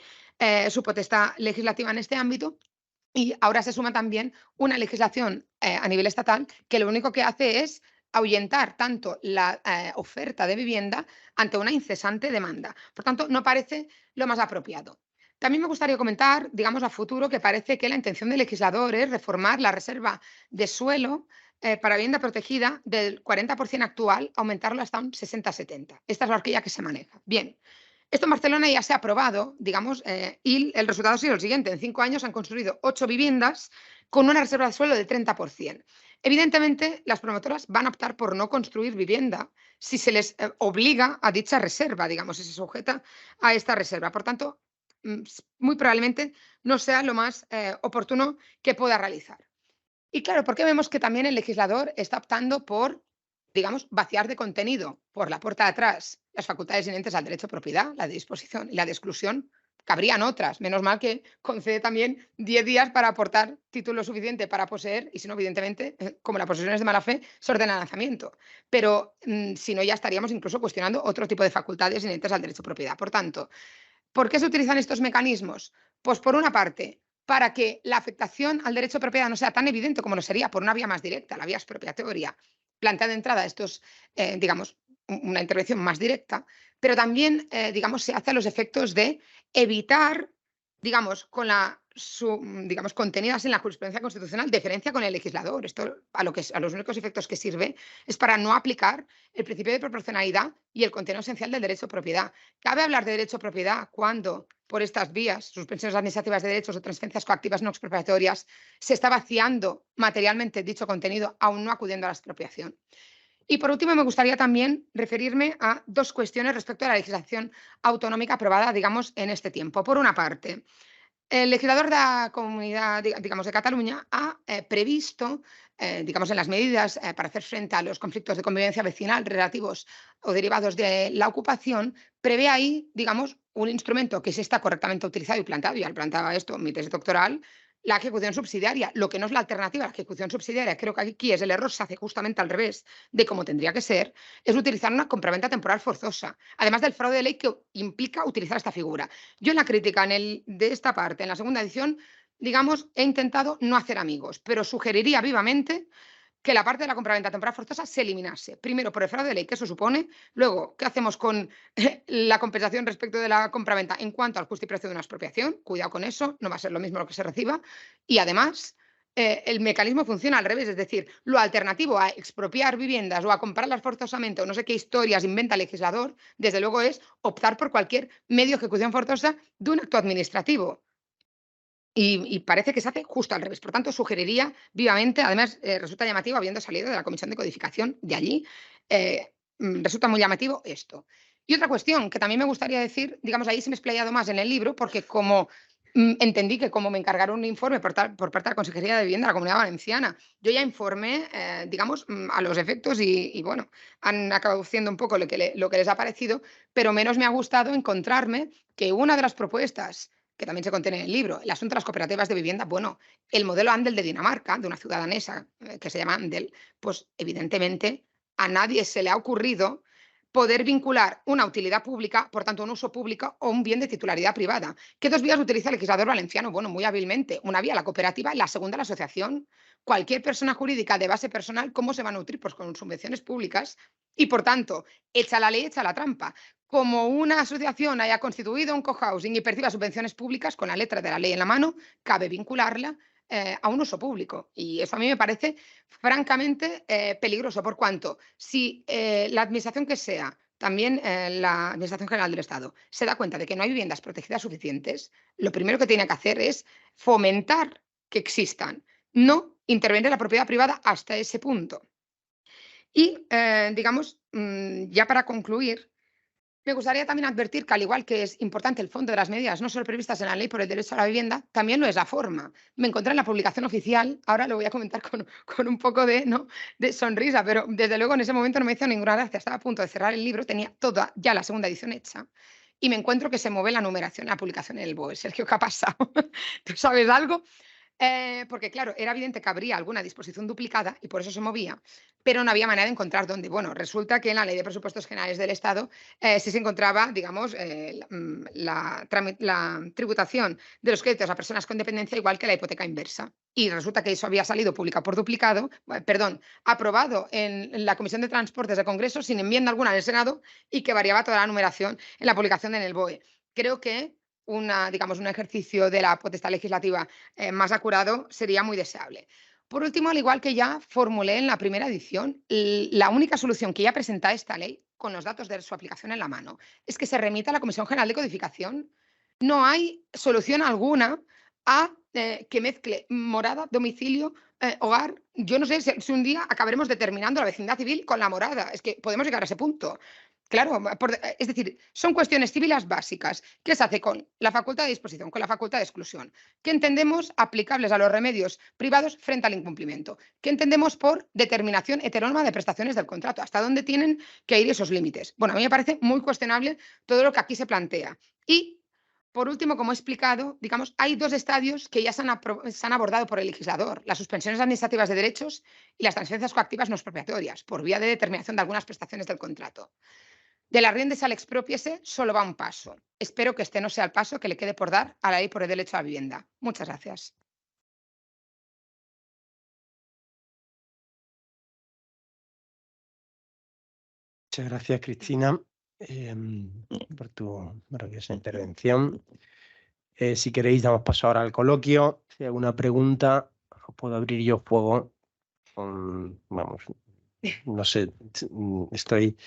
S4: su potestad legislativa en este ámbito. Y ahora se suma también una legislación a nivel estatal que lo único que hace es ahuyentar tanto la oferta de vivienda ante una incesante demanda. Por tanto, no parece lo más apropiado. También me gustaría comentar, digamos, a futuro, que parece que la intención del legislador es reformar la reserva de suelo para vivienda protegida del 40% actual, aumentarlo hasta un 60-70%. Esta es la horquilla que se maneja. Bien. Esto en Barcelona ya se ha aprobado, digamos, y el resultado ha sido el siguiente. En 5 años han construido 8 viviendas con una reserva de suelo del 30%. Evidentemente, las promotoras van a optar por no construir vivienda si se les obliga a dicha reserva, digamos, si se sujeta a esta reserva. Por tanto, muy probablemente no sea lo más oportuno que pueda realizar. Y claro, ¿por qué vemos que también el legislador está optando por, digamos, vaciar de contenido por la puerta de atrás las facultades inherentes al derecho de propiedad, la de disposición y la de exclusión? Cabrían otras, menos mal que concede también 10 días para aportar título suficiente para poseer, y si no, evidentemente, como la posesión es de mala fe, se ordena el lanzamiento. Pero si no, ya estaríamos incluso cuestionando otro tipo de facultades inherentes al derecho de propiedad. Por tanto, ¿por qué se utilizan estos mecanismos? Pues por una parte, para que la afectación al derecho de propiedad no sea tan evidente como lo sería por una vía más directa, la vía expropiatoria, plantea de entrada estos, digamos, una intervención más directa, pero también, digamos, se hace a los efectos de evitar, digamos, digamos, contenidas en la jurisprudencia constitucional, deferencia con el legislador. Esto a los únicos efectos que sirve es para no aplicar el principio de proporcionalidad y el contenido esencial del derecho de propiedad. ¿Cabe hablar de derecho de propiedad cuando, por estas vías, suspensiones administrativas de derechos o transferencias coactivas no expropiatorias, se está vaciando materialmente dicho contenido, aún no acudiendo a la expropiación? Y por último, me gustaría también referirme a 2 cuestiones respecto a la legislación autonómica aprobada, digamos, en este tiempo. Por una parte, el legislador de la Comunidad, digamos, de Cataluña ha previsto, digamos, en las medidas para hacer frente a los conflictos de convivencia vecinal relativos o derivados de la ocupación, prevé ahí, digamos, un instrumento que sí está correctamente utilizado y planteado, ya lo planteaba esto en mi tesis doctoral, la ejecución subsidiaria, lo que no es la alternativa a la ejecución subsidiaria. Creo que aquí es el error, se hace justamente al revés de como tendría que ser, es utilizar una compraventa temporal forzosa, además del fraude de ley que implica utilizar esta figura. Yo en la crítica de esta parte, en la segunda edición, digamos, he intentado no hacer amigos, pero sugeriría vivamente que la parte de la compraventa temporal forzosa se eliminase. Primero, por el fraude de ley que eso supone. Luego, ¿qué hacemos con la compensación respecto de la compraventa en cuanto al coste y precio de una expropiación? Cuidado con eso, no va a ser lo mismo lo que se reciba. Y además, el mecanismo funciona al revés, es decir, lo alternativo a expropiar viviendas o a comprarlas forzosamente o no sé qué historias inventa el legislador, desde luego es optar por cualquier medio de ejecución forzosa de un acto administrativo. Y parece que se hace justo al revés. Por tanto, sugeriría vivamente, además resulta llamativo, habiendo salido de la Comisión de Codificación de allí, resulta muy llamativo esto. Y otra cuestión que también me gustaría decir, digamos, ahí se me he explayado más en el libro, porque como entendí que como me encargaron un informe por parte de la Consejería de Vivienda de la Comunidad Valenciana, yo ya informé, digamos, a los efectos y, bueno, han acabado siendo un poco lo que les ha parecido, pero menos me ha gustado encontrarme que una de las propuestas que también se contiene en el libro, el asunto de las cooperativas de vivienda, bueno, el modelo Andel de Dinamarca, de una ciudad danesa que se llama Andel, pues evidentemente a nadie se le ha ocurrido poder vincular una utilidad pública, por tanto un uso público o un bien de titularidad privada. ¿Qué 2 vías utiliza el legislador valenciano? Bueno, muy hábilmente. Una vía la cooperativa y la segunda la asociación. Cualquier persona jurídica de base personal, ¿cómo se va a nutrir? Pues con subvenciones públicas y, por tanto, echa la ley, echa la trampa. Como una asociación haya constituido un cohousing y perciba subvenciones públicas, con la letra de la ley en la mano, cabe vincularla a un uso público. Y eso a mí me parece francamente peligroso, por cuanto si la administración que sea, también la Administración General del Estado, se da cuenta de que no hay viviendas protegidas suficientes, lo primero que tiene que hacer es fomentar que existan, no intervenir en la propiedad privada hasta ese punto. Y, digamos, ya para concluir, me gustaría también advertir que, al igual que es importante el fondo de las medidas no solo previstas en la Ley por el Derecho a la Vivienda, también lo es la forma. Me encontré en la publicación oficial, ahora lo voy a comentar con un poco de sonrisa, pero desde luego en ese momento no me hizo ninguna gracia. Estaba a punto de cerrar el libro, tenía toda ya la segunda edición hecha y me encuentro que se mueve la numeración, la publicación en el BOE. Sergio, ¿qué ha pasado? ¿Tú sabes algo? Porque, claro, era evidente que habría alguna disposición duplicada y por eso se movía, pero no había manera de encontrar dónde. Bueno, resulta que en la Ley de Presupuestos Generales del Estado sí se encontraba, digamos, la tributación de los créditos a personas con dependencia igual que la hipoteca inversa. Y resulta que eso había salido publicado por duplicado, perdón, aprobado en la Comisión de Transportes del Congreso sin enmienda alguna en el Senado y que variaba toda la numeración en la publicación en el BOE. Creo que digamos, un ejercicio de la potestad legislativa más acurado sería muy deseable. Por último, al igual que ya formulé en la primera edición, la única solución que ya presenta esta ley, con los datos de su aplicación en la mano, es que se remita a la Comisión General de Codificación. No hay solución alguna a que mezcle morada, domicilio, hogar. Yo no sé si un día acabaremos determinando la vecindad civil con la morada. Es que podemos llegar a ese punto. Claro, es decir, son cuestiones civiles básicas. ¿Qué se hace con la facultad de disposición, con la facultad de exclusión? ¿Qué entendemos aplicables a los remedios privados frente al incumplimiento? ¿Qué entendemos por determinación heterónoma de prestaciones del contrato? ¿Hasta dónde tienen que ir esos límites? Bueno, a mí me parece muy cuestionable todo lo que aquí se plantea. Y, por último, como he explicado, digamos, hay dos estadios que ya se han abordado por el legislador: las suspensiones administrativas de derechos y las transferencias coactivas no expropiatorias, por vía de determinación de algunas prestaciones del contrato. Del arriéndese al expropiese solo va un paso. Espero que este no sea el paso que le quede por dar a la ley por el derecho a la vivienda. Muchas gracias.
S1: Muchas gracias, Cristina, por tu maravillosa intervención. Si queréis, damos paso ahora al coloquio. Si hay alguna pregunta, puedo abrir yo fuego. Vamos, no sé, estoy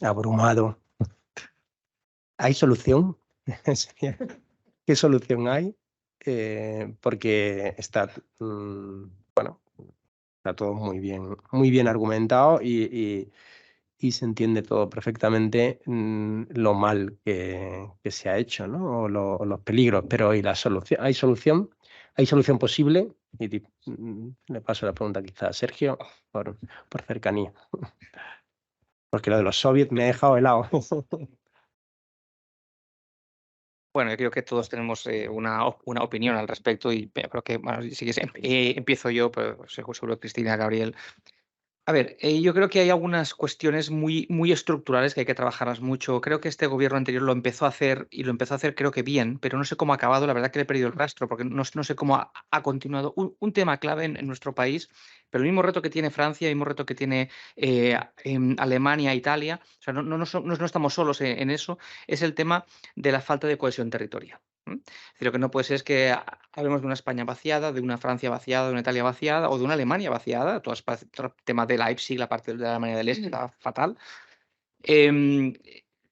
S1: abrumado. ¿Hay solución? ¿Qué solución hay? Porque está, bueno, está todo muy bien argumentado y se entiende todo perfectamente, lo mal que se ha hecho, ¿no? O los peligros, pero ¿y la solución? ¿Hay solución? ¿Hay solución posible? Y le paso la pregunta quizá a Sergio por cercanía. Porque lo de los soviets me ha dejado helado.
S3: Bueno, yo creo que todos tenemos una opinión al respecto y creo que, bueno, si quieres, empiezo yo, pero seguro Cristina, Gabriel. A ver, yo creo que hay algunas cuestiones muy estructurales que hay que trabajarlas mucho. Creo que este gobierno anterior lo empezó a hacer y lo empezó a hacer creo que bien, pero no sé cómo ha acabado. La verdad que le he perdido el rastro porque no sé cómo ha continuado. Un tema clave en nuestro país, pero el mismo reto que tiene Francia, el mismo reto que tiene Alemania, Italia, o sea, no estamos solos en eso, es el tema de la falta de cohesión territorial. Es decir, lo que no puede ser es que hablemos de una España vaciada, de una Francia vaciada, de una Italia vaciada o de una Alemania vaciada. Todo el tema de Leipzig, la parte de la Alemania del Este, está fatal.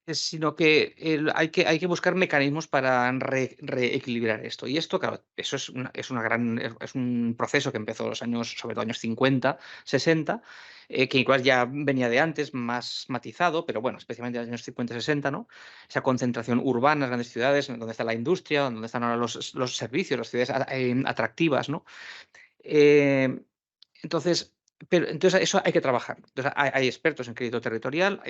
S3: Sino que hay que buscar mecanismos para reequilibrar esto. Y esto, claro, eso es un proceso que empezó en los años, sobre todo años 50, 60, que igual ya venía de antes, más matizado, pero bueno, especialmente en los años 50 y 60, ¿no? Esa concentración urbana en las grandes ciudades, donde está la industria, donde están ahora los servicios, las ciudades atractivas, ¿no? Entonces, eso hay que trabajar. Entonces, hay expertos en crédito territorial.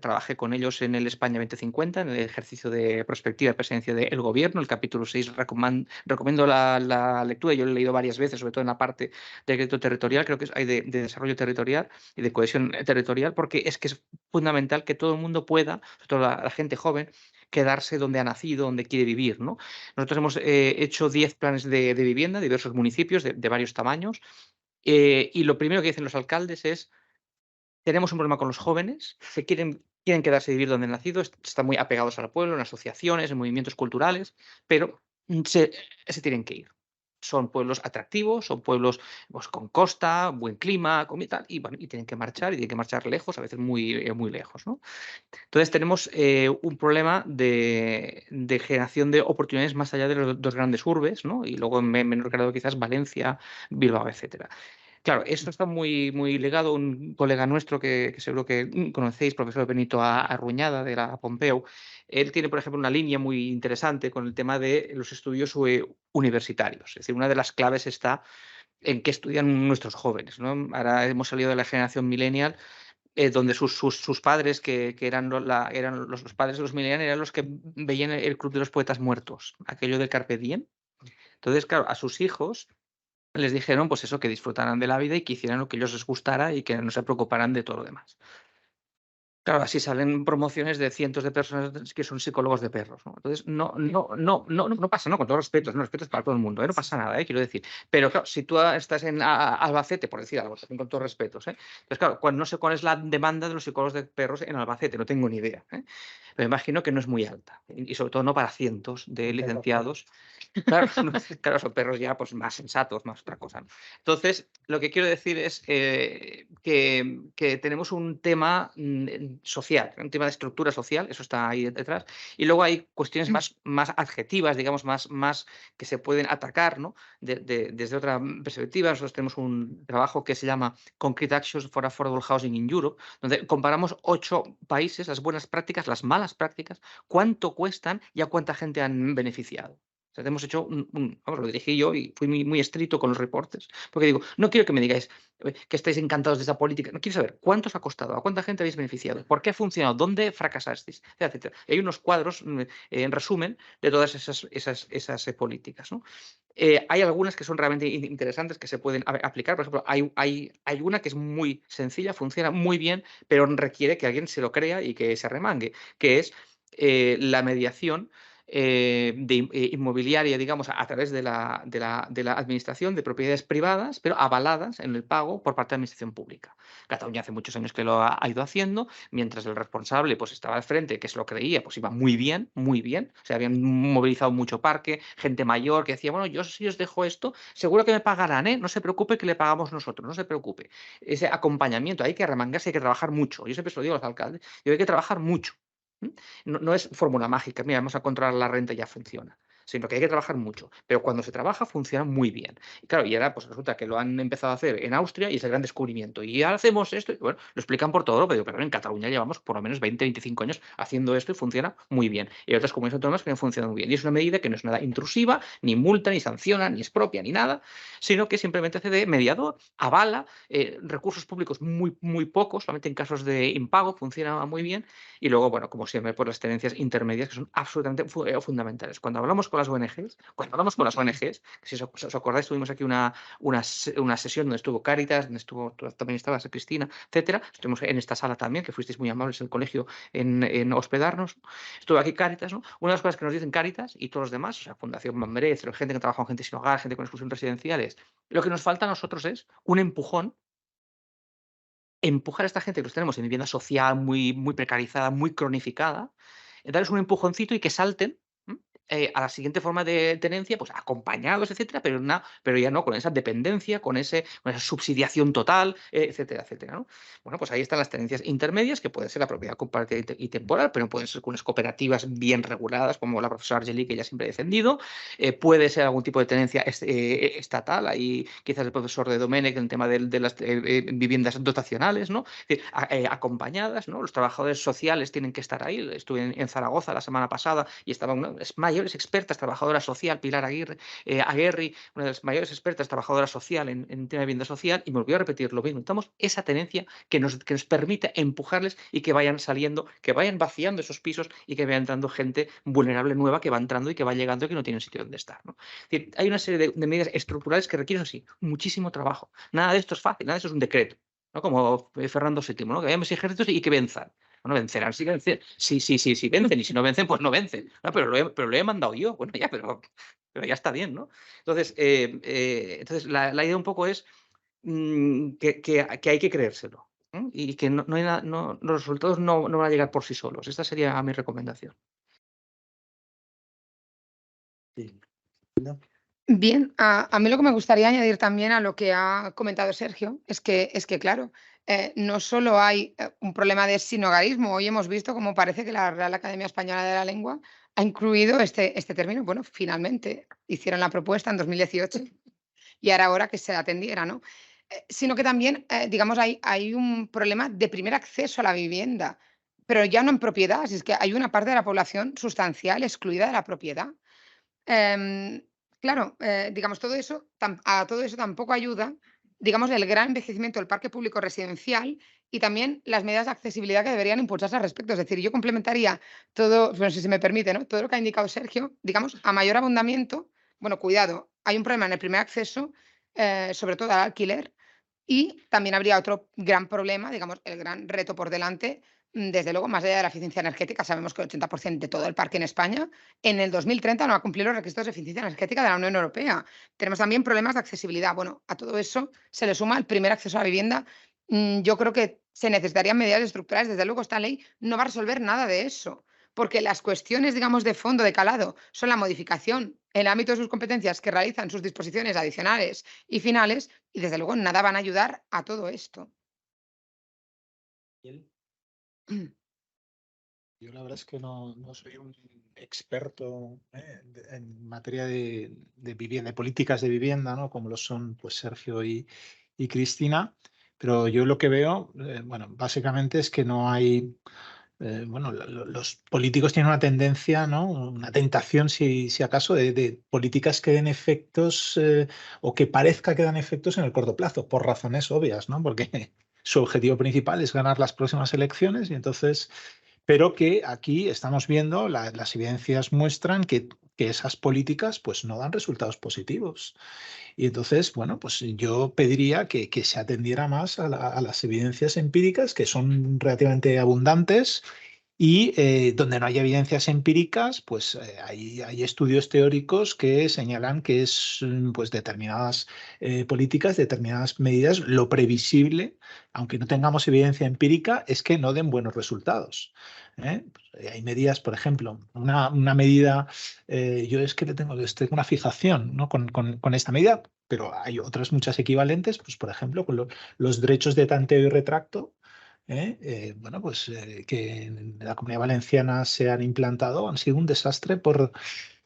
S3: Trabajé con ellos en el España 2050, en el ejercicio de prospectiva de presidencia del Gobierno. El capítulo 6 recomiendo la lectura. Yo lo he leído varias veces, sobre todo en la parte de crédito territorial. Creo que hay de desarrollo territorial y de cohesión territorial, porque es que es fundamental que todo el mundo pueda, sobre todo la gente joven, quedarse donde ha nacido, donde quiere vivir, ¿no? Nosotros hemos hecho 10 planes de vivienda de diversos municipios de varios tamaños. Y lo primero que dicen los alcaldes es: tenemos un problema con los jóvenes que quieren quedarse a vivir donde han nacido, están muy apegados al pueblo, en asociaciones, en movimientos culturales, pero se tienen que ir. Son pueblos atractivos, son pueblos, pues, con costa, buen clima, y tal, y bueno, y tienen que marchar lejos, a veces muy lejos, ¿no? Entonces tenemos un problema de generación de oportunidades más allá de los dos grandes urbes, ¿no? Y luego en menor grado quizás Valencia, Bilbao, etcétera. Claro, esto está muy ligado. Un colega nuestro que seguro que conocéis, profesor Benito Arruñada, de la Pompeu, él tiene, por ejemplo, una línea muy interesante con el tema de los estudios universitarios. Es decir, una de las claves está en qué estudian nuestros jóvenes, ¿no? Ahora hemos salido de la generación millennial, donde sus padres, que eran los padres de los millennials, eran los que veían el Club de los Poetas Muertos, aquello del Carpe Diem. Entonces, claro, a sus hijos les dijeron, pues eso, que disfrutaran de la vida y que hicieran lo que ellos les gustara y que no se preocuparan de todo lo demás. Claro, así salen promociones de cientos de personas que son psicólogos de perros, ¿no? Entonces, no pasa, ¿no? Con todos los respetos, no respetos para todo el mundo, ¿eh? No pasa nada, quiero decir. Pero claro, si tú estás en Albacete, por decir algo, también con todos respetos, ¿eh? Entonces, claro, no sé cuál es la demanda de los psicólogos de perros en Albacete, no tengo ni idea, ¿eh? Pero imagino que no es muy alta, y sobre todo no para cientos de licenciados. Claro, claro, son perros ya pues, más sensatos, más otra cosa, ¿no? Entonces, lo que quiero decir es que tenemos un tema social, un tema de estructura social, eso está ahí detrás, y luego hay cuestiones más adjetivas, digamos, más que se pueden atacar, ¿no? Desde otra perspectiva. Nosotros tenemos un trabajo que se llama Concrete Actions for Affordable Housing in Europe, donde comparamos 8 países, las buenas prácticas, las malas prácticas, cuánto cuestan y a cuánta gente han beneficiado. O sea, hemos hecho vamos, lo dirigí yo y fui muy estricto con los reportes, porque digo, no quiero que me digáis que estáis encantados de esa política, no quiero saber cuánto os ha costado, a cuánta gente habéis beneficiado, por qué ha funcionado, dónde fracasasteis, etcétera, etcétera. Y hay unos cuadros, en resumen, de todas esas políticas, ¿no? Hay algunas que son realmente interesantes que se pueden aplicar. Por ejemplo, hay una que es muy sencilla, funciona muy bien, pero requiere que alguien se lo crea y que se remangue, que es la mediación inmobiliaria, digamos, a través de la administración de propiedades privadas, pero avaladas en el pago por parte de la administración pública. Cataluña hace muchos años que lo ha ido haciendo, mientras el responsable pues, estaba al frente, que se lo creía, pues iba muy bien, muy bien. O sea, habían movilizado mucho parque, gente mayor que decía, bueno, yo si os dejo esto, seguro que me pagarán, ¿eh? No se preocupe que le pagamos nosotros, no se preocupe. Ese acompañamiento, hay que remangarse, hay que trabajar mucho. Yo siempre se lo digo a los alcaldes, hay que trabajar mucho. No es fórmula mágica, mira, vamos a controlar la renta y ya funciona, sino que hay que trabajar mucho, pero cuando se trabaja funciona muy bien. Y claro, y ahora pues resulta que lo han empezado a hacer en Austria y es el gran descubrimiento. Y ahora hacemos esto, y bueno, lo explican por todo Europa, pero en Cataluña llevamos por lo menos 20, 25 años haciendo esto y funciona muy bien. Y hay otras comunidades autónomas que no funcionan muy bien. Y es una medida que no es nada intrusiva, ni multa, ni sanciona, ni es propia, ni nada, sino que simplemente hace de mediador, avala recursos públicos muy pocos, solamente en casos de impago funciona muy bien. Y luego, bueno, como siempre, por las tenencias intermedias que son absolutamente fundamentales. Cuando hablamos con las ONGs, si os acordáis, tuvimos aquí una sesión donde estuvo Cáritas, donde también estabas, Cristina, etcétera. Estuvimos en esta sala también, que fuisteis muy amables en el colegio en hospedarnos. Estuvo aquí Cáritas, ¿no? Una de las cosas que nos dicen Cáritas y todos los demás, o sea, Fundación Mambrez, gente que trabaja con gente sin hogar, gente con exclusión residencial, lo que nos falta a nosotros es un empujón, empujar a esta gente que los tenemos en vivienda social muy precarizada, muy cronificada, darles un empujoncito y que salten a la siguiente forma de tenencia, pues acompañados, etcétera, pero ya no con esa dependencia, con esa subsidiación total, etcétera, etcétera, ¿no? Bueno, pues ahí están las tenencias intermedias, que pueden ser la propiedad compartida y temporal, pero pueden ser con unas cooperativas bien reguladas, como la profesora Argeli, que ella siempre ha defendido. Puede ser algún tipo de tenencia estatal, ahí quizás el profesor de Domènech en el tema de las viviendas dotacionales, ¿no? Es decir, acompañadas, ¿no? Los trabajadores sociales tienen que estar ahí. Estuve en Zaragoza la semana pasada y estaba una de las mayores expertas, trabajadora social, Pilar Aguirre, una de las mayores expertas, trabajadora social en tema de vivienda social, y me olvidé repetir lo mismo. Necesitamos esa tenencia que nos permita empujarles y que vayan saliendo, que vayan vaciando esos pisos y que vaya entrando gente vulnerable nueva que va entrando y que va llegando y que no tiene sitio donde estar, ¿no? Es decir, hay una serie de medidas estructurales que requieren, sí, muchísimo trabajo. Nada de esto es fácil, nada de eso es un decreto, ¿no? Como Fernando VII, ¿no? Que hayamos ejércitos y que venzan. Bueno, vencerán, sí que vencen. Sí, vencen, y si no vencen, pues no vencen. No, pero lo he mandado yo. Bueno, ya, pero ya está bien, ¿no? Entonces, la idea un poco es que hay que creérselo, ¿no? Y que no hay nada, los resultados no van a llegar por sí solos. Esta sería mi recomendación.
S1: Sí.
S4: Bien, a mí lo que me gustaría añadir también a lo que ha comentado Sergio es que claro, no solo hay un problema de sinhogarismo. Hoy hemos visto cómo parece que la Real Academia Española de la Lengua ha incluido este término. Bueno, finalmente hicieron la propuesta en 2018 y era hora que se atendiera, ¿no? Sino que también, digamos, hay un problema de primer acceso a la vivienda, pero ya no en propiedad, si es que hay una parte de la población sustancial excluida de la propiedad. Em, claro, digamos, a todo eso tampoco ayuda, digamos, el gran envejecimiento del parque público residencial y también las medidas de accesibilidad que deberían impulsarse al respecto. Es decir, yo complementaría todo, bueno, si se me permite, ¿no? Todo lo que ha indicado Sergio, digamos, a mayor abundamiento, bueno, cuidado, hay un problema en el primer acceso, sobre todo al alquiler, y también habría otro gran problema, digamos, el gran reto por delante desde luego, más allá de la eficiencia energética, sabemos que el 80% de todo el parque en España en el 2030 no va a cumplir los requisitos de eficiencia energética de la Unión Europea. Tenemos también problemas de accesibilidad. Bueno, a todo eso se le suma el primer acceso a la vivienda. Yo creo que se necesitarían medidas estructurales. Desde luego, esta ley no va a resolver nada de eso, porque las cuestiones, digamos, de fondo, de calado, son la modificación en el ámbito de sus competencias que realizan sus disposiciones adicionales y finales, y desde luego nada van a ayudar a todo esto.
S2: Yo la verdad es que no soy un experto en materia de vivienda, de políticas de vivienda, ¿no? Como lo son pues Sergio y Cristina, pero yo lo que veo, bueno, básicamente es que no hay, bueno, los políticos tienen una tendencia, ¿no? Una tentación, si acaso, de políticas que den efectos o que parezca que dan efectos en el corto plazo, por razones obvias, ¿no? Porque su objetivo principal es ganar las próximas elecciones y entonces pero que aquí estamos viendo, las evidencias muestran que esas políticas pues, no dan resultados positivos. Y entonces, bueno, pues yo pediría que se atendiera más a las evidencias empíricas, que son relativamente abundantes, y donde no hay evidencias empíricas, pues hay estudios teóricos que señalan que es pues, determinadas políticas, determinadas medidas, lo previsible, aunque no tengamos evidencia empírica, es que no den buenos resultados. Pues, hay medidas, por ejemplo, una medida, yo es que tengo una fijación, ¿no? con esta medida, pero hay otras muchas equivalentes, pues por ejemplo, con los derechos de tanteo y retracto, bueno, pues que en la Comunidad Valenciana se han implantado, han sido un desastre por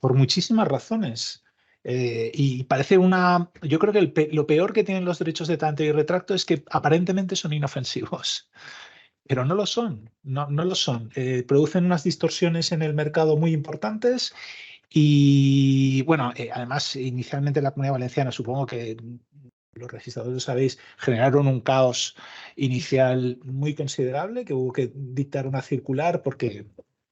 S2: muchísimas razones. Y parece yo creo que lo peor que tienen los derechos de tanteo y retracto es que aparentemente son inofensivos, pero no lo son, no lo son. Producen unas distorsiones en el mercado muy importantes y, bueno, además, inicialmente en la Comunidad Valenciana, supongo que los registradores, sabéis, generaron un caos inicial muy considerable, que hubo que dictar una circular porque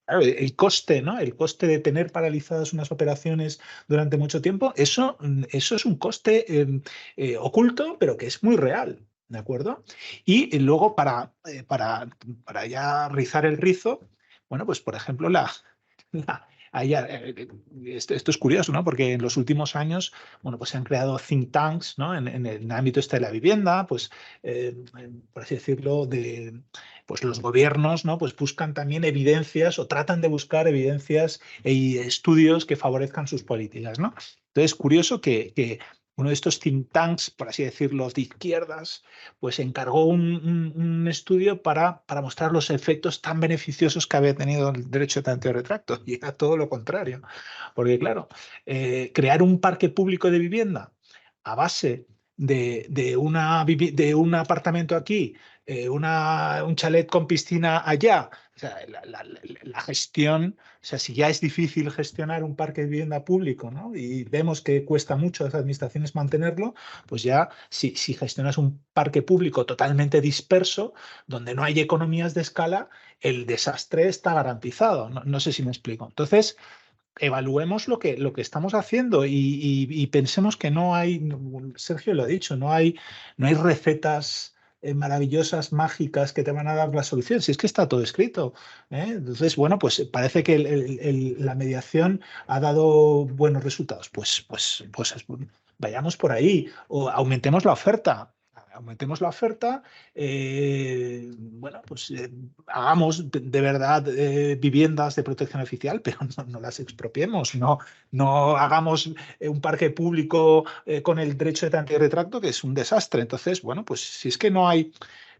S2: claro, el coste, ¿no? El coste de tener paralizadas unas operaciones durante mucho tiempo, eso es un coste oculto, pero que es muy real, ¿de acuerdo? Y luego, para ya rizar el rizo, bueno, pues por ejemplo, esto es curioso, ¿no? Porque en los últimos años, bueno, pues se han creado think tanks, ¿no? En el ámbito este de la vivienda, pues, por así decirlo, pues los gobiernos, ¿no? Pues buscan también evidencias o tratan de buscar evidencias y estudios que favorezcan sus políticas, ¿no? Entonces, curioso que uno de estos think tanks, por así decirlo, de izquierdas, pues encargó un estudio para mostrar los efectos tan beneficiosos que había tenido el derecho de tanteo y retracto. Y era todo lo contrario. Porque, claro, crear un parque público de vivienda a base de un apartamento aquí, un chalet con piscina allá, o sea, la gestión, o sea, si ya es difícil gestionar un parque de vivienda público, ¿no? Y vemos que cuesta mucho a las administraciones mantenerlo, pues ya si gestionas un parque público totalmente disperso, donde no hay economías de escala, el desastre está garantizado. No sé si me explico. Entonces, evaluemos lo que estamos haciendo y pensemos que no hay, Sergio lo ha dicho, no hay recetas maravillosas, mágicas que te van a dar la solución, si es que está todo escrito. Entonces, bueno, pues parece que la mediación ha dado buenos resultados. Pues vayamos por ahí o aumentemos la oferta. Aumentemos la oferta, bueno, pues hagamos de verdad viviendas de protección oficial, pero no las expropiemos, no hagamos un parque público con el derecho de tanteo y retracto, que es un desastre. Entonces, bueno, pues si es que no hay,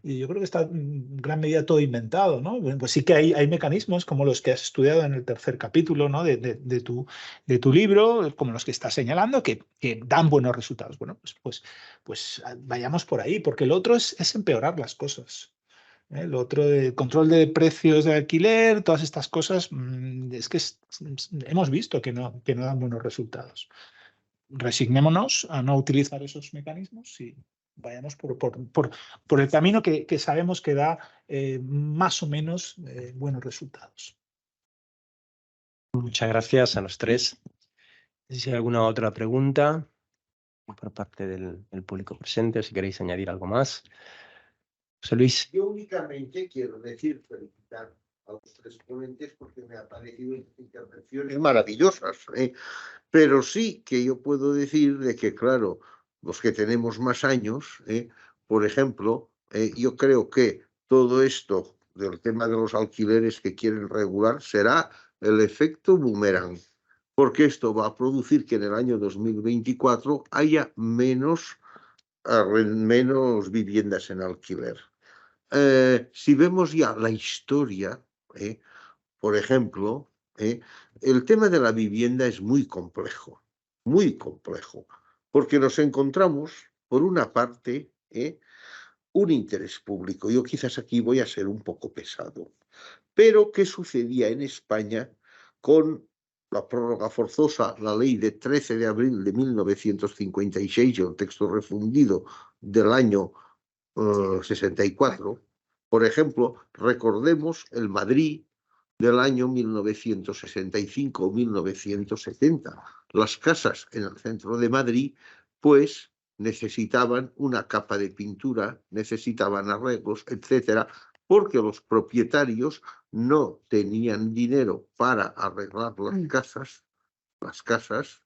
S2: yo creo que está en gran medida todo inventado, ¿no? Bueno, pues sí que hay mecanismos como los que has estudiado en el tercer capítulo, ¿no? de tu libro, como los que estás señalando, que dan buenos resultados. Bueno, pues vayamos por ahí, porque lo otro es empeorar las cosas. Lo otro, el control de precios de alquiler, todas estas cosas, es que hemos visto que no dan buenos resultados. Resignémonos a no utilizar esos mecanismos y vayamos por el camino que sabemos que da más o menos buenos resultados.
S1: Muchas gracias a los tres. No sé si hay alguna otra pregunta por parte del público presente, o si queréis añadir algo más. José Luis.
S5: Yo únicamente quiero felicitar a los tres ponentes porque me han parecido intervenciones maravillosas, pero sí que yo puedo decir de que, claro, los que tenemos más años, por ejemplo, yo creo que todo esto del tema de los alquileres que quieren regular será el efecto boomerang, porque esto va a producir que en el año 2024 haya menos viviendas en alquiler. Si vemos ya la historia, por ejemplo, el tema de la vivienda es muy complejo, porque nos encontramos, por una parte, un interés público. Yo quizás aquí voy a ser un poco pesado, pero ¿qué sucedía en España con la prórroga forzosa, la ley de 13 de abril de 1956 y el texto refundido del año 64? Por ejemplo, recordemos el Madrid del año 1965 o 1970. Las casas en el centro de Madrid, pues, necesitaban una capa de pintura, necesitaban arreglos, etcétera, porque los propietarios no tenían dinero para arreglar las casas,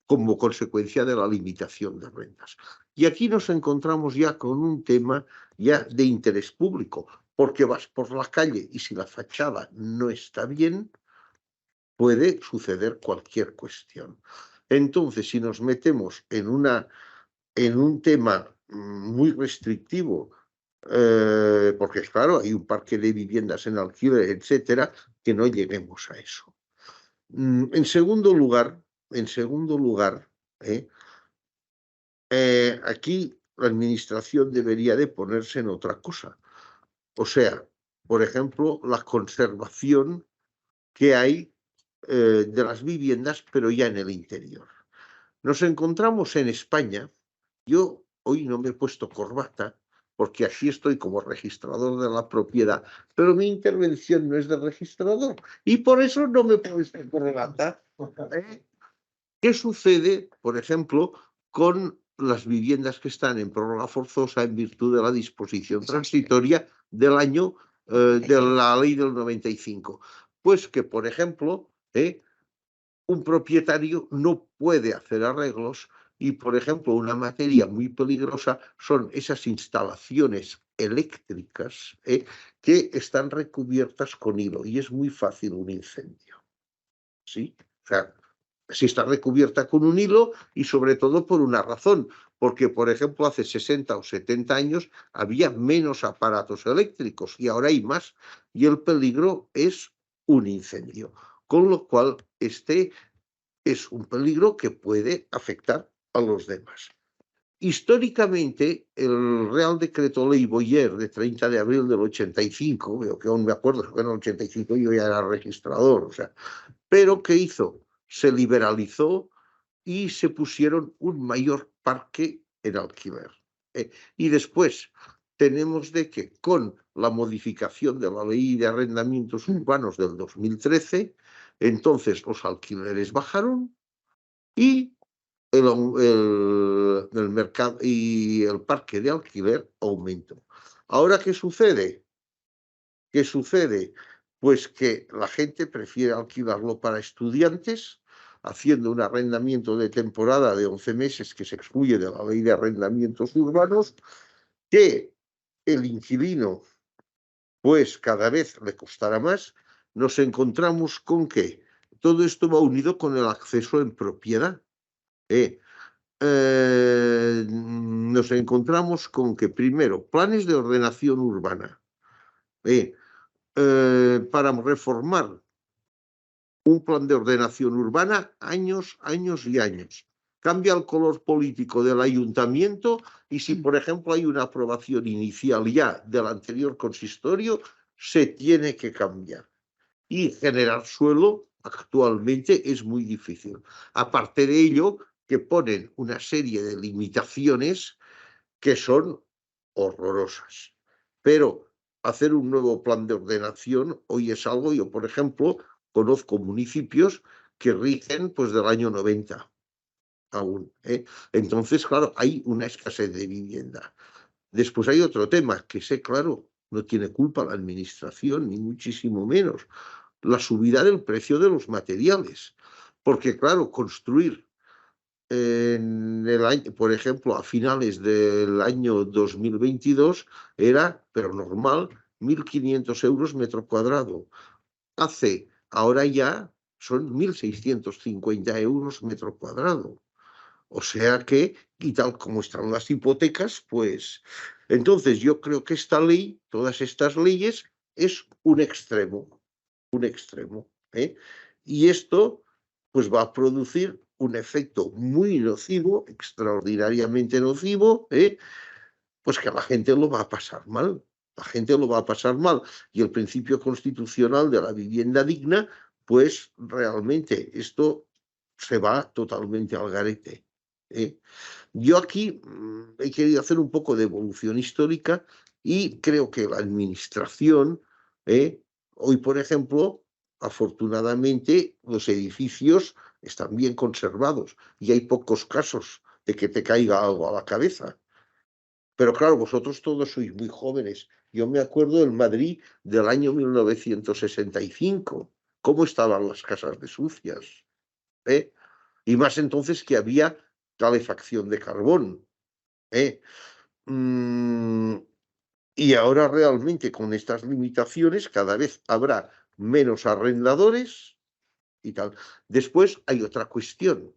S5: como consecuencia de la limitación de rentas. Y aquí nos encontramos ya con un tema ya de interés público, porque vas por la calle y si la fachada no está bien, puede suceder cualquier cuestión. Entonces, si nos metemos en un tema muy restrictivo, porque claro, hay un parque de viviendas en alquiler, etcétera, que no lleguemos a eso. En segundo lugar, aquí la administración debería de ponerse en otra cosa. O sea, por ejemplo, la conservación que hay de las viviendas, pero ya en el interior. Nos encontramos en España, yo hoy no me he puesto corbata, porque así estoy como registrador de la propiedad, pero mi intervención no es de registrador, y por eso no me he puesto corbata. ¿Qué sucede, por ejemplo, con las viviendas que están en prórroga forzosa en virtud de la disposición transitoria del año de la ley del 95? Pues que, por ejemplo, un propietario no puede hacer arreglos y, por ejemplo, una materia muy peligrosa son esas instalaciones eléctricas que están recubiertas con hilo y es muy fácil un incendio. ¿Sí? O sea, si está recubierta con un hilo y sobre todo por una razón, porque por ejemplo hace 60 o 70 años había menos aparatos eléctricos y ahora hay más y el peligro es un incendio, con lo cual este es un peligro que puede afectar a los demás. Históricamente, el Real Decreto Ley Boyer de 30 de abril del 85, veo que aún me acuerdo que en el 85 yo ya era registrador, o sea, pero ¿qué hizo? Se liberalizó y se pusieron un mayor parque en alquiler. Y después tenemos de que con la modificación de la ley de arrendamientos urbanos del 2013, entonces los alquileres bajaron y el mercado y el parque de alquiler aumentó. Ahora, ¿qué sucede? ¿Qué sucede? Pues que la gente prefiere alquilarlo para estudiantes, haciendo un arrendamiento de temporada de 11 meses que se excluye de la ley de arrendamientos urbanos, que el inquilino, pues cada vez le costará más. Nos encontramos con que todo esto va unido con el acceso en propiedad. Nos encontramos con que primero, planes de ordenación urbana. Para reformar un plan de ordenación urbana, años y años. Cambia el color político del ayuntamiento y si, por ejemplo, hay una aprobación inicial ya del anterior consistorio, se tiene que cambiar. Y generar suelo actualmente es muy difícil. Aparte de ello, que ponen una serie de limitaciones que son horrorosas. Pero hacer un nuevo plan de ordenación hoy es algo, yo por ejemplo, conozco municipios que rigen pues del año 90 aún. Entonces, claro, hay una escasez de vivienda. Después hay otro tema, que sé, claro, no tiene culpa la administración, ni muchísimo menos, la subida del precio de los materiales. Porque, claro, construir en el año, por ejemplo, a finales del año 2022 era, pero normal, 1.500 euros metro cuadrado. Ahora ya son 1.650 euros metro cuadrado. O sea que, y tal como están las hipotecas, pues entonces yo creo que esta ley, todas estas leyes, es un extremo, ¿eh? Y esto pues va a producir un efecto muy nocivo, extraordinariamente nocivo, pues que la gente lo va a pasar mal. La gente lo va a pasar mal. Y el principio constitucional de la vivienda digna, pues realmente esto se va totalmente al garete. Yo aquí he querido hacer un poco de evolución histórica y creo que la administración, hoy por ejemplo, afortunadamente los edificios están bien conservados y hay pocos casos de que te caiga algo a la cabeza. Pero claro, vosotros todos sois muy jóvenes. Yo me acuerdo del Madrid del año 1965, cómo estaban las casas de sucias, ¿eh? Y más entonces que había calefacción de carbón, ¿eh? Y ahora realmente con estas limitaciones cada vez habrá menos arrendadores y tal. Después hay otra cuestión,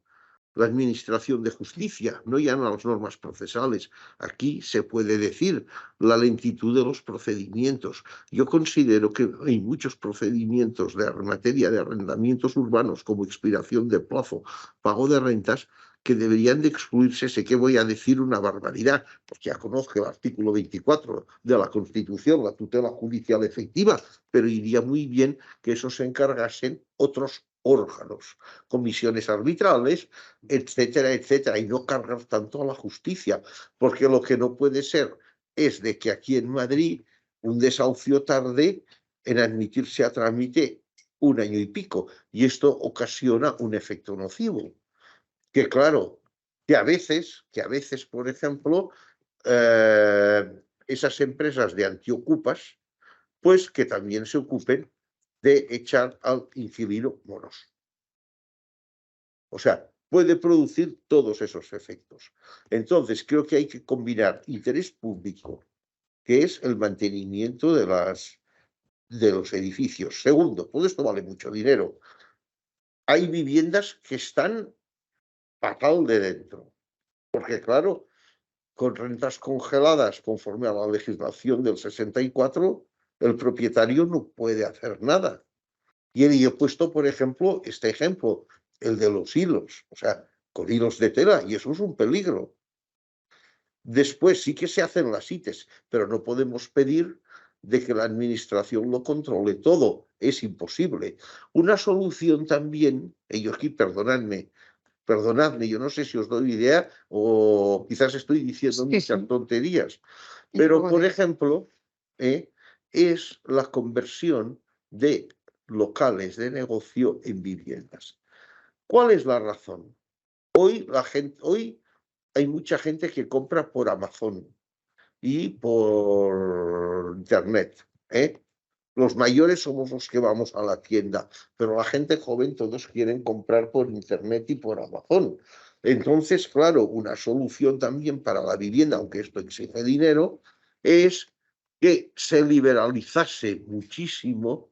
S5: la administración de justicia, no ya en las normas procesales. Aquí se puede decir la lentitud de los procedimientos. Yo considero que hay muchos procedimientos de materia de arrendamientos urbanos, como expiración de plazo, pago de rentas, que deberían de excluirse. Sé que voy a decir una barbaridad, porque ya conozco el artículo 24 de la Constitución, la tutela judicial efectiva, pero iría muy bien que eso se encargasen otros órganos, comisiones arbitrales, etcétera, etcétera, y no cargar tanto a la justicia, porque lo que no puede ser es de que aquí en Madrid un desahucio tarde en admitirse a trámite 1 año y pico, y esto ocasiona un efecto nocivo, que claro, que a veces, por ejemplo, esas empresas de antiocupas, pues que también se ocupen de echar al inquilino moroso. O sea, puede producir todos esos efectos. Entonces, creo que hay que combinar interés público, que es el mantenimiento de los edificios. Segundo, todo esto vale mucho dinero. Hay viviendas que están fatal de dentro, porque claro, con rentas congeladas conforme a la legislación del 64, el propietario no puede hacer nada. Y he puesto, por ejemplo, este ejemplo, el de los hilos, o sea, con hilos de tela, y eso es un peligro. Después sí que se hacen las ITES, pero no podemos pedir de que la administración lo controle todo, es imposible. Una solución también, y yo aquí perdonadme, yo no sé si os doy idea o quizás estoy diciendo muchas tonterías, pero por ejemplo, es la conversión de locales de negocio en viviendas. ¿Cuál es la razón? Hoy hay mucha gente que compra por Amazon y por Internet, Los mayores somos los que vamos a la tienda, pero la gente joven todos quieren comprar por Internet y por Amazon. Entonces, claro, una solución también para la vivienda, aunque esto exige dinero, es que se liberalizase muchísimo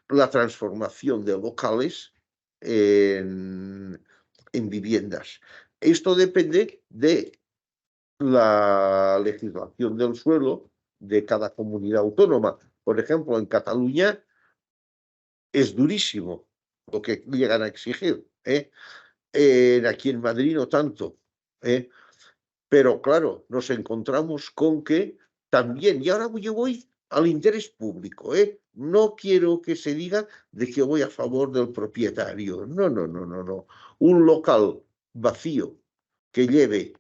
S5: la transformación de locales en viviendas. Esto depende de la legislación del suelo de cada comunidad autónoma. Por ejemplo, en Cataluña es durísimo lo que llegan a exigir. Aquí en Madrid no tanto. Pero claro, nos encontramos con que también, y ahora yo voy al interés público, no quiero que se diga de que voy a favor del propietario. No, no, no, no, no. Un local vacío que lleve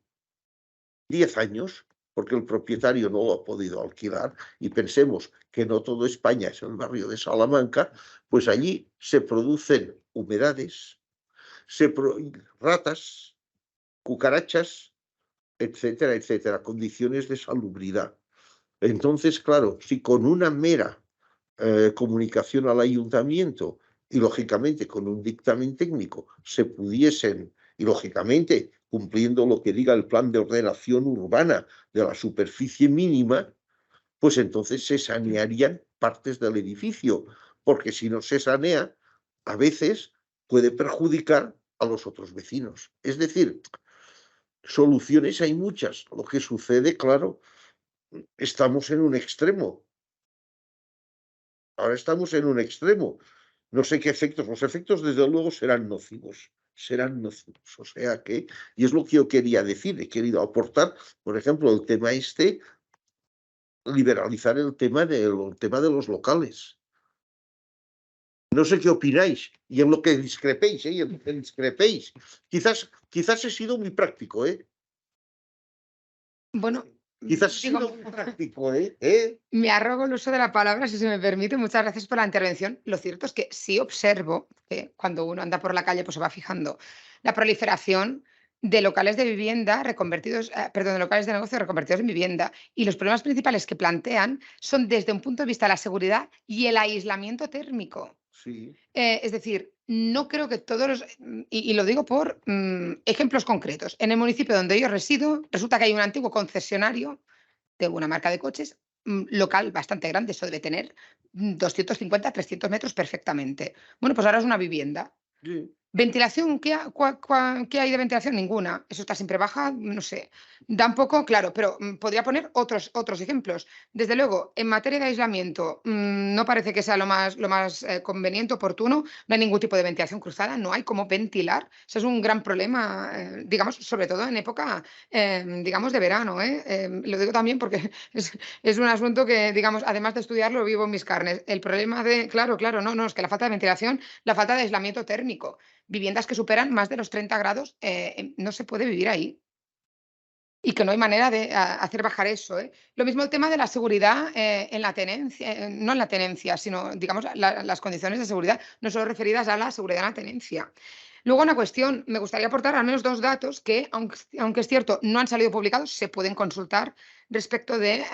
S5: 10 años, porque el propietario no lo ha podido alquilar, y pensemos que no todo España es el barrio de Salamanca, pues allí se producen humedades, ratas, cucarachas, etcétera, etcétera, condiciones de salubridad. Entonces, claro, si con una mera comunicación al ayuntamiento y, lógicamente, con un dictamen técnico se pudiesen, y lógicamente, cumpliendo lo que diga el plan de ordenación urbana de la superficie mínima, pues entonces se sanearían partes del edificio, porque si no se sanea, a veces puede perjudicar a los otros vecinos. Es decir, soluciones hay muchas. Lo que sucede, claro, estamos en un extremo. Ahora estamos en un extremo. No sé qué efectos. Los efectos, desde luego, serán nocivos. Serán nocivos. O sea que, y es lo que yo quería decir, he querido aportar, por ejemplo, el tema liberalizar el tema de los locales. No sé qué opináis y en lo que discrepéis, ¿eh? Y en lo que discrepéis. Quizás he sido muy práctico, ¿eh?
S4: Bueno,
S5: Quizás he
S4: digo,
S5: sido muy práctico, ¿eh?
S4: me arrogo el uso de la palabra, si se me permite. Muchas gracias por la intervención. Lo cierto es que sí observo que cuando uno anda por la calle, pues se va fijando la proliferación de locales de vivienda reconvertidos, perdón, de locales de negocio reconvertidos en vivienda. Y los problemas principales que plantean son desde un punto de vista de la seguridad y el aislamiento térmico.
S5: Sí,
S4: Es decir, no creo que todos los, y lo digo por ejemplos concretos. En el municipio donde yo resido, resulta que hay un antiguo concesionario de una marca de coches, local bastante grande, eso debe tener 250, 300 metros perfectamente. Bueno, pues ahora es una vivienda.
S5: sí.
S4: Ventilación, ¿qué hay de ventilación? Ninguna. Eso está siempre baja, no sé. Da un poco, claro, pero podría poner otros ejemplos. Desde luego, en materia de aislamiento, no parece que sea lo más conveniente, oportuno. No hay ningún tipo de ventilación cruzada, no hay cómo ventilar. Eso es un gran problema, digamos, sobre todo en época, digamos, de verano. Lo digo también porque es un asunto que, digamos, además de estudiarlo, vivo en mis carnes. El problema claro, no, es que la falta de ventilación, la falta de aislamiento térmico. Viviendas que superan más de los 30 grados, no se puede vivir ahí. Y que no hay manera de hacer bajar eso, ¿eh? Lo mismo el tema de la seguridad en la tenencia, no en la tenencia, sino, digamos, las condiciones de seguridad, no solo referidas a la seguridad en la tenencia. Luego, una cuestión, me gustaría aportar al menos 2 datos que, aunque es cierto, no han salido publicados, se pueden consultar respecto de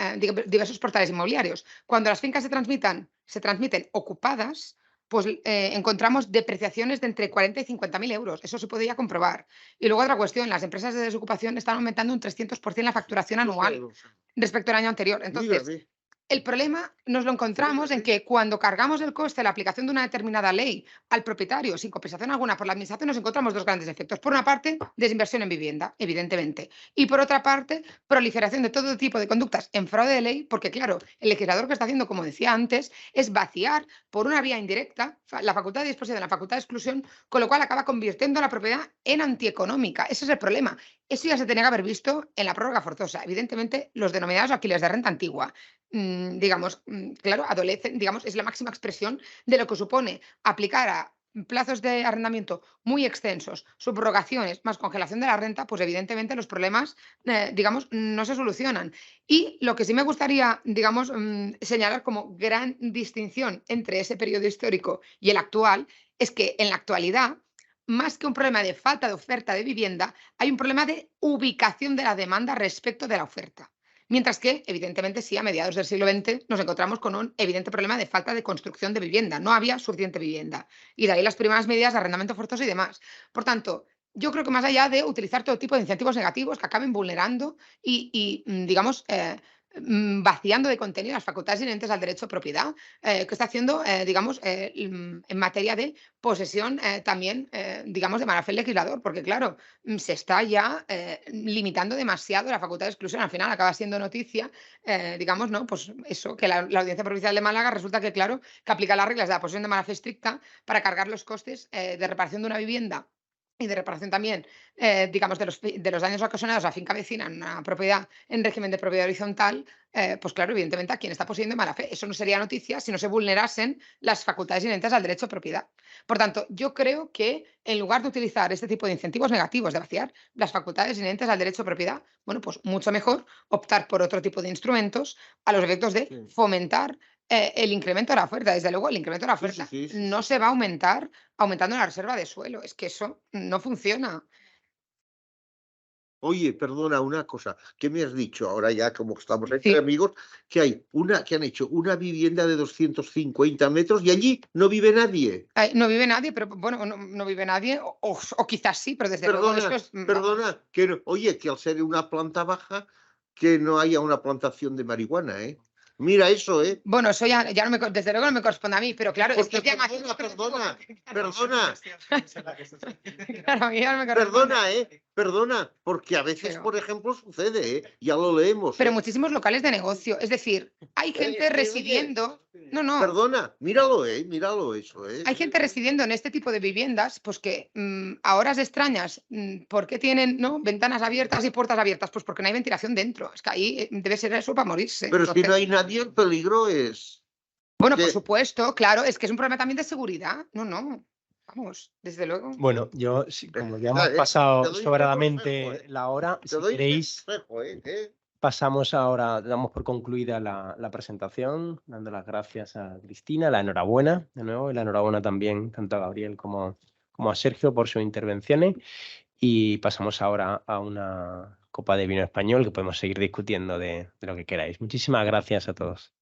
S4: diversos portales inmobiliarios. Cuando las fincas se transmiten ocupadas, pues encontramos depreciaciones de entre 40 y 50.000 euros. Eso se podía comprobar. Y luego otra cuestión, las empresas de desocupación están aumentando un 300% la facturación anual respecto al año anterior. Entonces,
S5: Dígame.
S4: el problema nos lo encontramos en que cuando cargamos el coste de la aplicación de una determinada ley al propietario sin compensación alguna por la administración, nos encontramos 2 grandes efectos. Por una parte, desinversión en vivienda, evidentemente. Y por otra parte, proliferación de todo tipo de conductas en fraude de ley, porque claro, el legislador que está haciendo, como decía antes, es vaciar por una vía indirecta la facultad de disposición de la facultad de exclusión, con lo cual acaba convirtiendo la propiedad en antieconómica. Ese es el problema. Eso ya se tenía que haber visto en la prórroga forzosa. Evidentemente, los denominados alquileres de renta antigua, digamos, claro, adolecen, digamos, es la máxima expresión de lo que supone aplicar a plazos de arrendamiento muy extensos, subrogaciones más congelación de la renta, pues evidentemente los problemas, digamos, no se solucionan. Y lo que sí me gustaría, digamos, señalar como gran distinción entre ese periodo histórico y el actual es que en la actualidad, más que un problema de falta de oferta de vivienda, hay un problema de ubicación de la demanda respecto de la oferta. Mientras que, evidentemente, sí, a mediados del siglo XX nos encontramos con un evidente problema de falta de construcción de vivienda. No había suficiente vivienda. Y de ahí las primeras medidas de arrendamiento forzoso y demás. Por tanto, yo creo que más allá de utilizar todo tipo de incentivos negativos que acaben vulnerando digamos, vaciando de contenido las facultades inherentes al derecho a propiedad, que está haciendo, digamos, en materia de posesión también, digamos, de mala fe el legislador, porque claro, se está ya limitando demasiado la facultad de exclusión. Al final acaba siendo noticia, digamos, ¿no? Pues eso, que la Audiencia Provincial de Málaga resulta que, claro, que aplica las reglas de la posesión de mala fe estricta para cargar los costes de reparación de una vivienda y de reparación también, digamos, de los daños ocasionados a finca vecina en una propiedad en régimen de propiedad horizontal, pues claro, evidentemente a quien está poseyendo de mala fe. Eso no sería noticia si no se vulnerasen las facultades inherentes al derecho a propiedad. Por tanto, yo creo que en lugar de utilizar este tipo de incentivos negativos de vaciar las facultades inherentes al derecho a propiedad, bueno, pues mucho mejor optar por otro tipo de instrumentos a los efectos de
S5: Sí.
S4: fomentar el incremento de la oferta. Desde luego, el incremento de la
S5: Sí,
S4: oferta
S5: sí, sí,
S4: no
S5: sí.
S4: se va a aumentar aumentando la reserva de suelo. Es que eso no funciona.
S5: Oye, perdona, una cosa, ¿qué me has dicho ahora ya, como estamos
S4: Sí.
S5: entre amigos, que han hecho una vivienda de 250 metros y allí no vive nadie?
S4: No vive nadie, pero bueno, no vive nadie, o quizás sí, pero desde luego
S5: Perdona,
S4: eso es, vamos.
S5: perdona, oye, que al ser una planta baja, que no haya una plantación de marihuana, ¿eh? Mira eso, ¿eh?
S4: Bueno, eso ya no desde luego no me corresponde a mí, pero claro, es que
S5: Porque,
S4: es llamativo.
S5: perdona,
S4: Claro, a mí ya no me corresponde.
S5: perdona, porque a veces,
S4: Pero-
S5: por ejemplo, sucede, ¿eh? Ya lo leemos,
S4: Pero
S5: ¿eh?
S4: muchísimos locales de negocio, es decir, hay gente
S5: oye,
S4: residiendo. No.
S5: Perdona, míralo, míralo eso, ¿eh?
S4: Hay gente residiendo en este tipo de viviendas, pues que a horas extrañas, ¿por qué tienen, no, ventanas abiertas y puertas abiertas? Pues porque no hay ventilación dentro. Es que ahí debe ser eso para morirse.
S5: Pero si
S4: Entonces,
S5: no hay nadie, el peligro es
S4: bueno, por
S5: que-
S4: supuesto, claro, es que es un problema también de seguridad. No, vamos, desde luego.
S1: Bueno, yo, como ya hemos
S5: Te doy
S1: pasado
S5: ese consejo,
S1: sobradamente la hora,
S5: te
S1: si
S5: doy ese
S1: queréis,
S5: consejo, ¿eh?
S1: pasamos ahora, damos por concluida la presentación, dando las gracias a Cristina, la enhorabuena de nuevo, y la enhorabuena también tanto a Gabriel como a Sergio por sus intervenciones. Y pasamos ahora a una copa de vino español que podemos seguir discutiendo de lo que queráis. Muchísimas gracias a todos.